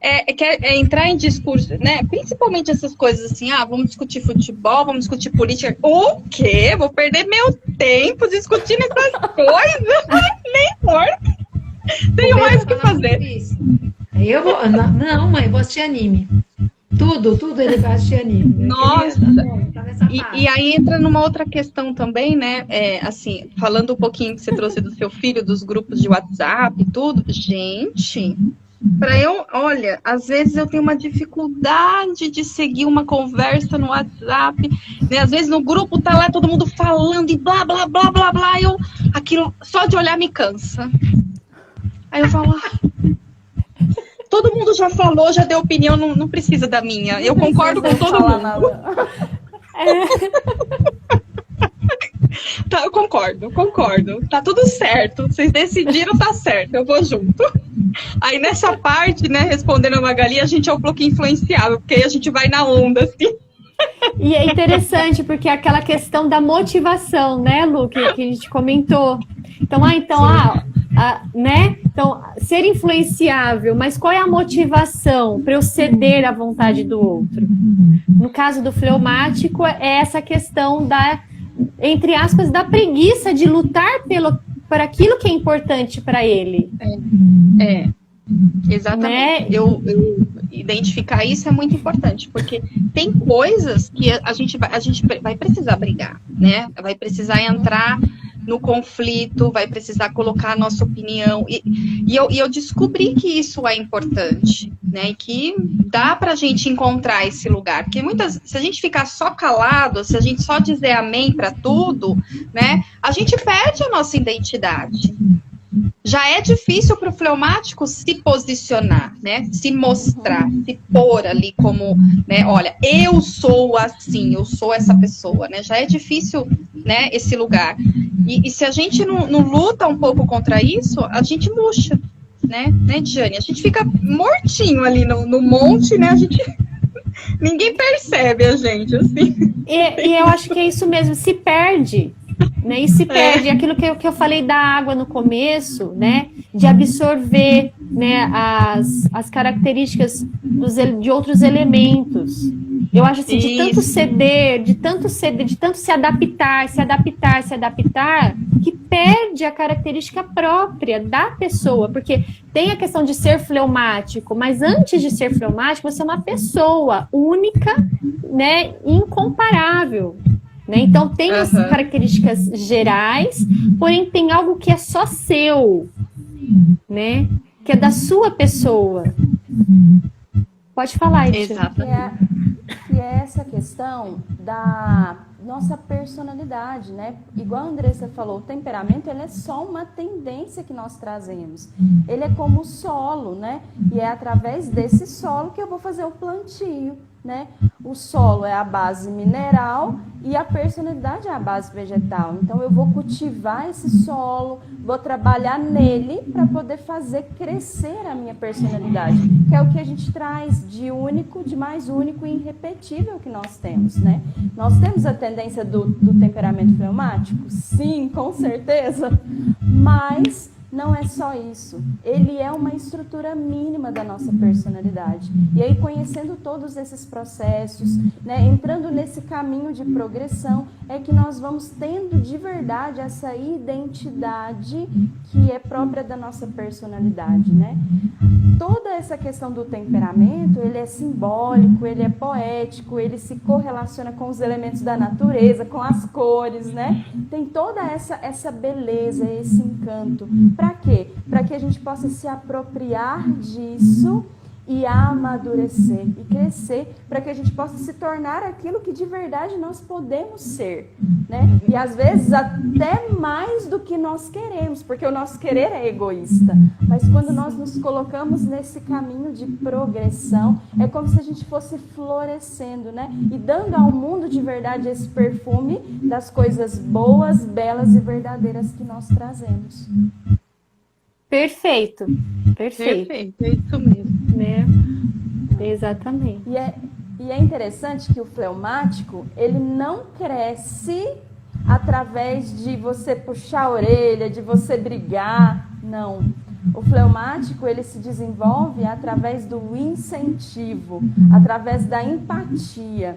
É entrar em discurso, né? Principalmente essas coisas assim, vamos discutir futebol, vamos discutir política. O quê? Vou perder meu tempo discutindo essas coisas? Nem importa. Tenho mais o que fazer. Não, mãe, eu vou assistir anime. Tudo ele vai assistir anime. Nossa! E aí entra numa outra questão também, né? Assim, falando um pouquinho que você trouxe do seu filho, dos grupos de WhatsApp e tudo. Gente... olha, às vezes eu tenho uma dificuldade de seguir uma conversa no WhatsApp, né? Às vezes no grupo tá lá todo mundo falando e blá, blá, blá, blá, blá, aquilo só de olhar me cansa. Aí eu falo, todo mundo já falou, já deu opinião, não precisa da minha. Eu concordo com todo mundo. Tá, eu concordo. Tá tudo certo. Vocês decidiram, tá certo. Eu vou junto. Aí nessa parte, né, respondendo a Magali, a gente é um pouco influenciável, porque aí a gente vai na onda, assim. E é interessante, porque é aquela questão da motivação, né, Lu, que a gente comentou. Então, né? Então, ser influenciável, mas qual é a motivação para eu ceder à vontade do outro? No caso do fleumático, é essa questão da, entre aspas, da preguiça de lutar por aquilo que é importante para ele. Exatamente. Né? Eu identificar isso é muito importante, porque tem coisas que a gente vai precisar brigar, né? Vai precisar entrar no conflito, vai precisar colocar a nossa opinião. E eu descobri que isso é importante, né? E que dá pra gente encontrar esse lugar. Porque se a gente ficar só calado, se a gente só dizer amém para tudo, né? A gente perde a nossa identidade. Já é difícil para o fleumático se posicionar, né? Se mostrar, se pôr ali como, né? Olha, eu sou assim, eu sou essa pessoa, né? Já é difícil, né? Esse lugar. E se a gente não luta um pouco contra isso, a gente murcha, né, Diane? A gente fica mortinho ali no monte, né? Ninguém percebe a gente, assim. E eu acho que é isso mesmo, se perde. Né, e se perde aquilo que eu falei da água no começo, né, de absorver, né, as características de outros elementos. Eu acho assim, de tanto ceder, de tanto se adaptar, que perde a característica própria da pessoa, porque tem a questão de ser fleumático, mas antes de ser fleumático, você é uma pessoa única, né, incomparável. Então, tem as características gerais, porém tem algo que é só seu, né? Que é da sua pessoa. Pode falar, Iti. Exatamente. E é essa questão da nossa personalidade, né? Igual a Andressa falou, o temperamento ele é só uma tendência que nós trazemos. Ele é como o solo, né? E é através desse solo que eu vou fazer o plantio, né? O solo é a base mineral e a personalidade é a base vegetal. Então eu vou cultivar esse solo, vou trabalhar nele para poder fazer crescer a minha personalidade, que é o que a gente traz de único, de mais único e irrepetível que nós temos, né? Nós temos a tendência do temperamento fleumático? Sim, com certeza, mas não é só isso. Ele é uma estrutura mínima da nossa personalidade. E aí, conhecendo todos esses processos, né, entrando nesse caminho de progressão, é que nós vamos tendo de verdade essa identidade que é própria da nossa personalidade, né? Toda essa questão do temperamento, ele é simbólico, ele é poético, ele se correlaciona com os elementos da natureza, com as cores, né? Tem toda essa beleza, esse encanto. Para quê? Para que a gente possa se apropriar disso e amadurecer e crescer para que a gente possa se tornar aquilo que de verdade nós podemos ser, né? E às vezes até mais do que nós queremos, porque o nosso querer é egoísta, mas quando nós nos colocamos nesse caminho de progressão, é como se a gente fosse florescendo, né? E dando ao mundo de verdade esse perfume das coisas boas, belas e verdadeiras que nós trazemos. Perfeito, perfeito. Perfeito, é isso mesmo. Né? Exatamente. E é interessante que o fleumático, ele não cresce através de você puxar a orelha, de você brigar, não. O fleumático, ele se desenvolve através do incentivo, através da empatia.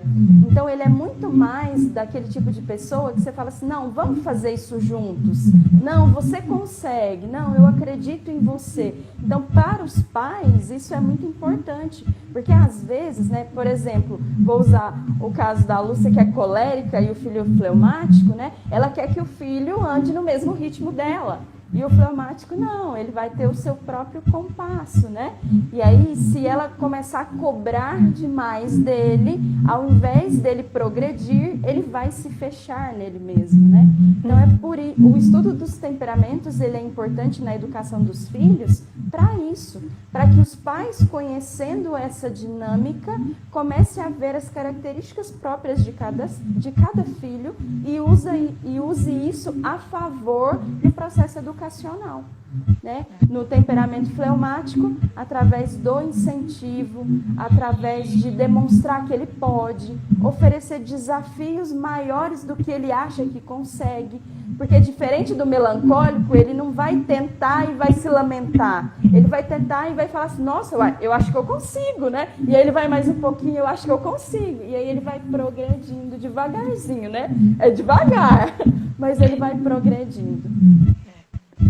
Então, ele é muito mais daquele tipo de pessoa que você fala assim, não, vamos fazer isso juntos. Não, você consegue. Não, eu acredito em você. Então, para os pais, isso é muito importante. Porque, às vezes, né, por exemplo, vou usar o caso da Lúcia, que é colérica, e o filho fleumático, né? Ela quer que o filho ande no mesmo ritmo dela. E o fleumático não, ele vai ter o seu próprio compasso, né? E aí, se ela começar a cobrar demais dele, ao invés dele progredir, ele vai se fechar nele mesmo, né? Então, o estudo dos temperamentos, ele é importante na educação dos filhos para isso, para que os pais, conhecendo essa dinâmica, comecem a ver as características próprias de cada filho e use isso a favor do processo educacional. Né? No temperamento fleumático, através do incentivo, através de demonstrar que ele pode, oferecer desafios maiores do que ele acha que consegue, porque diferente do melancólico, ele não vai tentar e vai se lamentar, ele vai tentar e vai falar assim, nossa, eu acho que eu consigo, né? E aí ele vai mais um pouquinho, eu acho que eu consigo, e aí ele vai progredindo devagarzinho, né? É devagar, mas ele vai progredindo.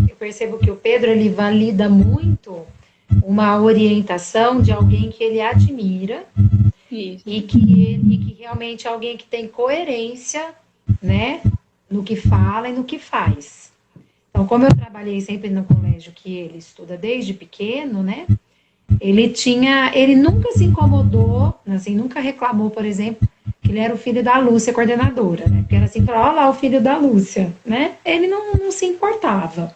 Eu percebo que o Pedro, ele valida muito uma orientação de alguém que ele admira. Isso. E que realmente é alguém que tem coerência, né, no que fala e no que faz. Então, como eu trabalhei sempre no colégio que ele estuda desde pequeno, né, ele nunca se incomodou, assim, nunca reclamou, por exemplo, que ele era o filho da Lúcia, coordenadora, né, porque era assim, olha lá o filho da Lúcia, né, ele não se importava.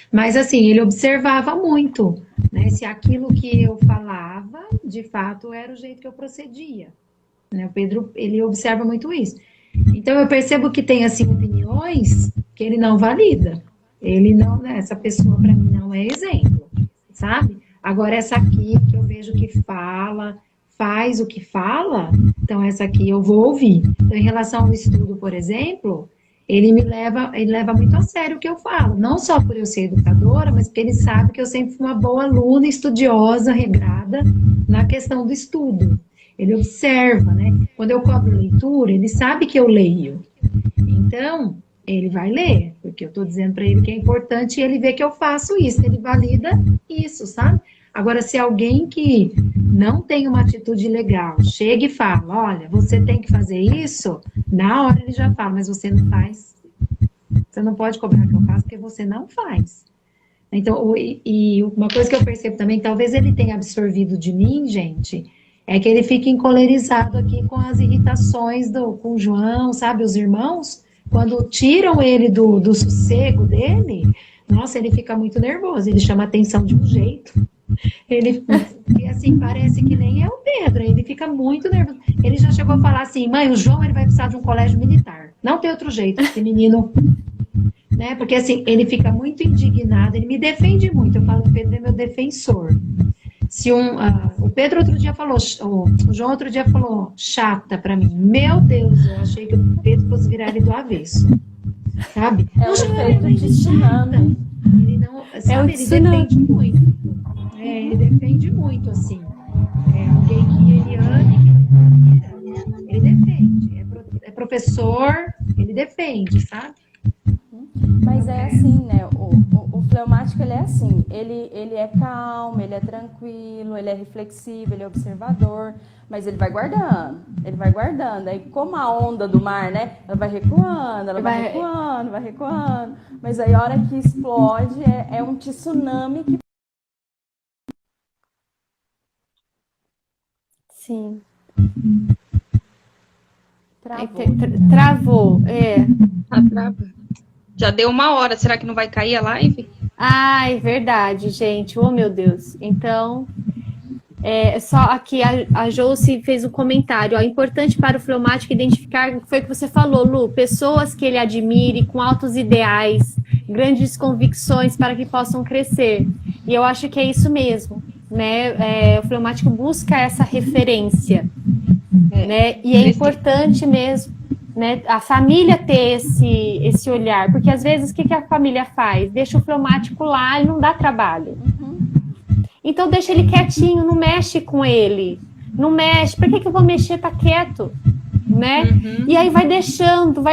Mas, assim, ele observava muito, né, se aquilo que eu falava, de fato, era o jeito que eu procedia. Né? O Pedro, ele observa muito isso. Então, eu percebo que tem, assim, opiniões que ele não valida. Ele não, né, essa pessoa, para mim, não é exemplo, sabe? Agora, essa aqui, que eu vejo que fala, faz o que fala, então, essa aqui eu vou ouvir. Então, em relação ao estudo, por exemplo... ele leva muito a sério o que eu falo, não só por eu ser educadora, mas porque ele sabe que eu sempre fui uma boa aluna, estudiosa, regrada na questão do estudo. Ele observa, né? Quando eu cobro leitura, ele sabe que eu leio. Então, ele vai ler, porque eu estou dizendo para ele que é importante e ele vê que eu faço isso, ele valida isso, sabe? Agora, se alguém que não tem uma atitude legal chega e fala, olha, você tem que fazer isso, na hora ele já fala, mas você não faz. Você não pode cobrar que eu faça porque você não faz. Então, e uma coisa que eu percebo também, talvez ele tenha absorvido de mim, gente, é que ele fica encolerizado aqui com as irritações com o João, sabe, os irmãos, quando tiram ele do sossego dele, nossa, ele fica muito nervoso, ele chama a atenção de um jeito. Ele, assim, parece que nem é o Pedro, ele fica muito nervoso. Ele já chegou a falar assim, mãe, o João ele vai precisar de um colégio militar. Não tem outro jeito, esse menino, né? Porque assim, ele fica muito indignado, ele me defende muito. Eu falo que o Pedro é meu defensor. Se o Pedro outro dia falou, o João outro dia falou chata pra mim. Meu Deus, eu achei que o Pedro fosse virar ele do avesso. Sabe? É o efeito de tsunami. Ele não, sabe, ele defende muito. Ele defende muito, assim. É alguém que ele ama, ele defende. É professor, ele defende, sabe? Mas é assim, né? O fleumático, ele é assim. Ele é calmo, ele é tranquilo, ele é reflexivo, ele é observador. Mas ele vai guardando, ele vai guardando. Aí, como a onda do mar, né? Ela vai recuando, ela vai recuando, vai recuando. Mas aí, a hora que explode, é um tsunami que... Sim. Travou. Travou. Já deu 1 hora, será que não vai cair a live? É verdade, gente. Oh, meu Deus. Então, só aqui a Josi fez um comentário. Ó, importante para o fleumático identificar o que foi que você falou, Lu. Pessoas que ele admire, com altos ideais, grandes convicções para que possam crescer. E eu acho que é isso mesmo, né? O fleumático busca essa referência, né? E é importante mesmo, né, a família ter esse olhar, porque às vezes o que a família faz? Deixa o fleumático lá, ele não dá trabalho. Então deixa ele quietinho, não mexe com ele, não mexe. Por que eu vou mexer? Tá quieto, né? E aí vai deixando,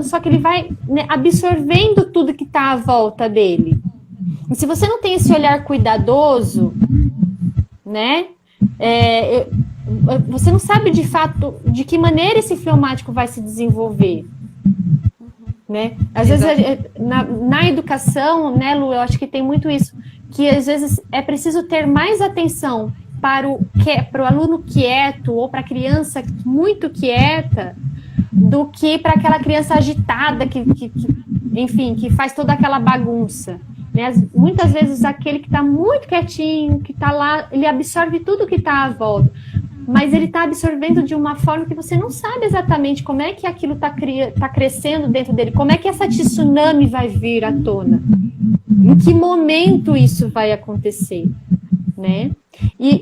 só que ele vai, né, absorvendo tudo que tá à volta dele. E se você não tem esse olhar cuidadoso, né, você não sabe de fato de que maneira esse fleumático vai se desenvolver, né? Às vezes na educação, né, Lu, eu acho que tem muito isso, que às vezes é preciso ter mais atenção para o aluno quieto ou para a criança muito quieta do que para aquela criança agitada enfim, que faz toda aquela bagunça. Né? Muitas vezes aquele que está muito quietinho, que está lá, ele absorve tudo que está à volta, mas ele está absorvendo de uma forma que você não sabe exatamente como é que aquilo está crescendo dentro dele, como é que essa tsunami vai vir à tona, em que momento isso vai acontecer, né?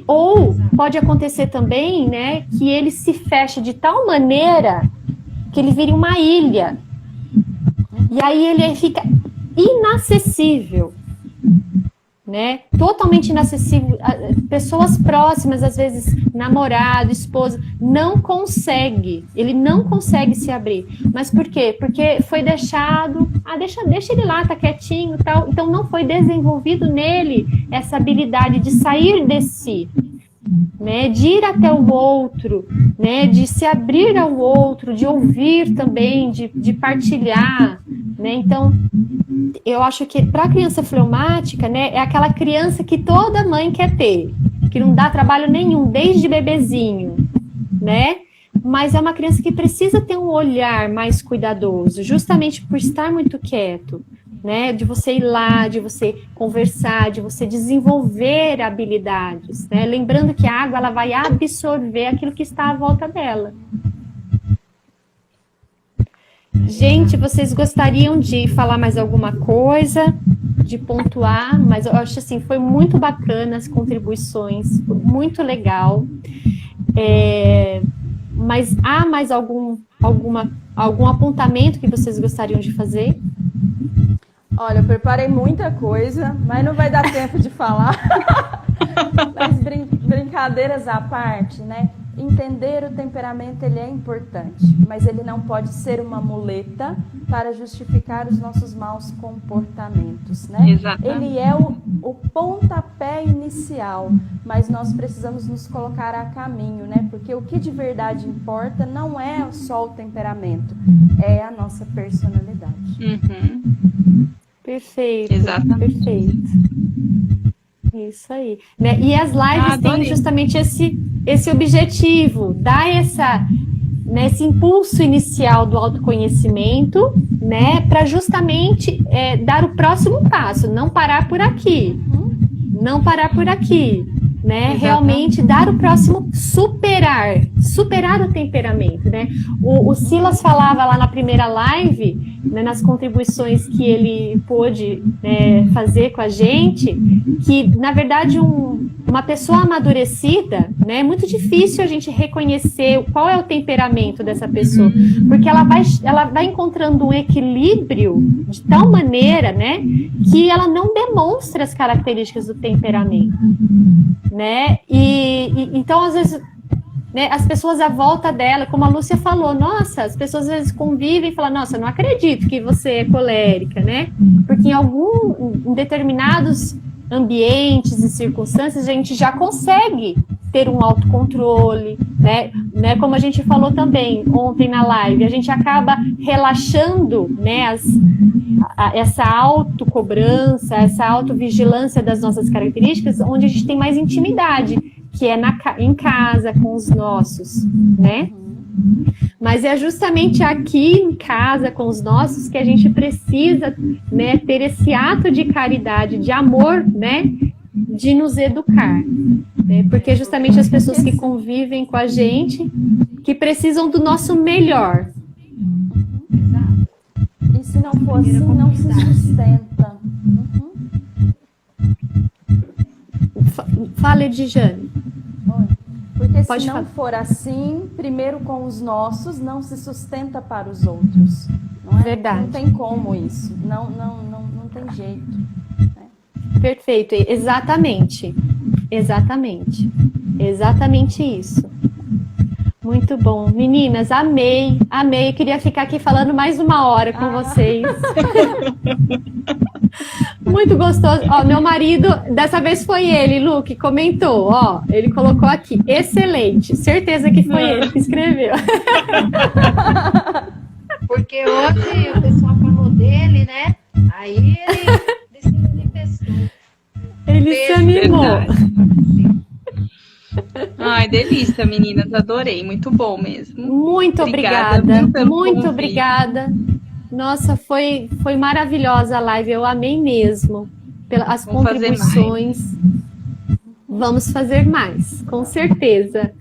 Ou pode acontecer também, né, que ele se fecha de tal maneira que ele vira uma ilha, e aí ele fica inacessível, né? Totalmente inacessível. Pessoas próximas, às vezes namorado, esposa, ele não consegue se abrir. Mas por quê? Porque foi deixado, deixa ele lá, tá quietinho, tal. Então não foi desenvolvido nele essa habilidade de sair de si, né, de ir até o outro, né, de se abrir ao outro, de ouvir também, de partilhar, né? Então, eu acho que para a criança fleumática, né, é aquela criança que toda mãe quer ter, que não dá trabalho nenhum, desde bebezinho, né? Mas é uma criança que precisa ter um olhar mais cuidadoso, justamente por estar muito quieto, né, de você ir lá, de você conversar, de você desenvolver habilidades, né, lembrando que a água ela vai absorver aquilo que está à volta dela. Gente, vocês gostariam de falar mais alguma coisa, de pontuar? Mas eu acho assim, foi muito bacana as contribuições, muito legal. Mas há mais algum apontamento que vocês gostariam de fazer? Olha, eu preparei muita coisa, mas não vai dar tempo de falar. Mas brincadeiras à parte, né? Entender o temperamento, ele é importante, mas ele não pode ser uma muleta para justificar os nossos maus comportamentos, né? Exatamente. Ele é o pontapé inicial, mas nós precisamos nos colocar a caminho, né? Porque o que de verdade importa não é só o temperamento, é a nossa personalidade. Perfeito. Exatamente. Perfeito. Isso aí. Né? E as lives têm justamente esse objetivo, dar esse impulso inicial do autoconhecimento, né, para justamente dar o próximo passo, não parar por aqui. Não parar por aqui. Né, realmente dar o próximo, superar o temperamento, né? O Silas falava lá na primeira live, né, nas contribuições que ele pôde fazer com a gente, que na verdade uma pessoa amadurecida, né, é muito difícil a gente reconhecer qual é o temperamento dessa pessoa, porque ela vai encontrando um equilíbrio de tal maneira, né, que ela não demonstra as características do temperamento. Né? E então, às vezes, né, as pessoas à volta dela, como a Lúcia falou, nossa, as pessoas às vezes convivem e falam, nossa, não acredito que você é colérica, né? Porque em determinados ambientes e circunstâncias a gente já consegue ter um autocontrole, né? Como a gente falou também ontem na live, a gente acaba relaxando, né, essa autocobrança, essa autovigilância das nossas características, onde a gente tem mais intimidade, que é em casa com os nossos, né? Mas é justamente aqui em casa com os nossos que a gente precisa, né, ter esse ato de caridade, de amor, né, de nos educar, né? Porque justamente as pessoas que convivem com a gente, que precisam do nosso melhor. E se não for assim, não se sustenta. Fala, Edjane. Porque Pode se não falar. for assim, primeiro com os nossos, não se sustenta para os outros. Não é? Verdade. Não tem como isso. Não tem jeito. Perfeito, exatamente. Exatamente. Exatamente isso. Muito bom. Meninas, amei. Eu queria ficar aqui falando mais 1 hora com vocês. Muito gostoso. Ó, meu marido, dessa vez foi ele, Lu, que comentou. Ó, ele colocou aqui, excelente. Certeza que foi ele que escreveu. Porque hoje o pessoal falou dele, né? Aí ele se manifestou. Ele se animou. Ai, delícia, meninas. Adorei. Muito bom mesmo. Muito obrigada. Viu, pelo Muito convite. obrigada. Nossa, foi maravilhosa a live. Eu amei mesmo. Pelas Vamos fazer contribuições. Vamos fazer mais, com certeza.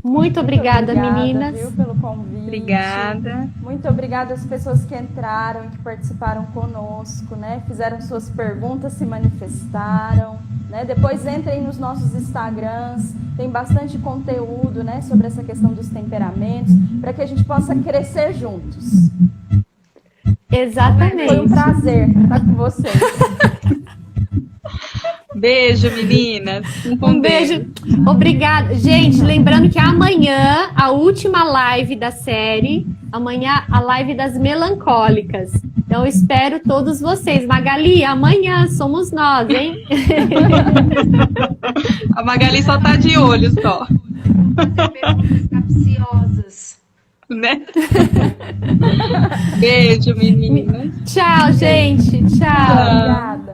Muito obrigada, meninas. Viu, pelo convite. Obrigada. Muito obrigada às pessoas que entraram e que participaram conosco, né? Fizeram suas perguntas, se manifestaram, né? Depois entrem nos nossos Instagrams, tem bastante conteúdo, né, sobre essa questão dos temperamentos, para que a gente possa crescer juntos. Exatamente. Foi um prazer estar com vocês. Beijo, meninas. Um beijo. Obrigada. Gente, lembrando que amanhã, a última live da série, amanhã a live das melancólicas. Então, espero todos vocês. Magali, amanhã somos nós, hein? A Magali só tá de olho, só. Fazer perguntas capciosas. Né? Beijo, meninas. Tchau, gente. Tchau. Obrigada.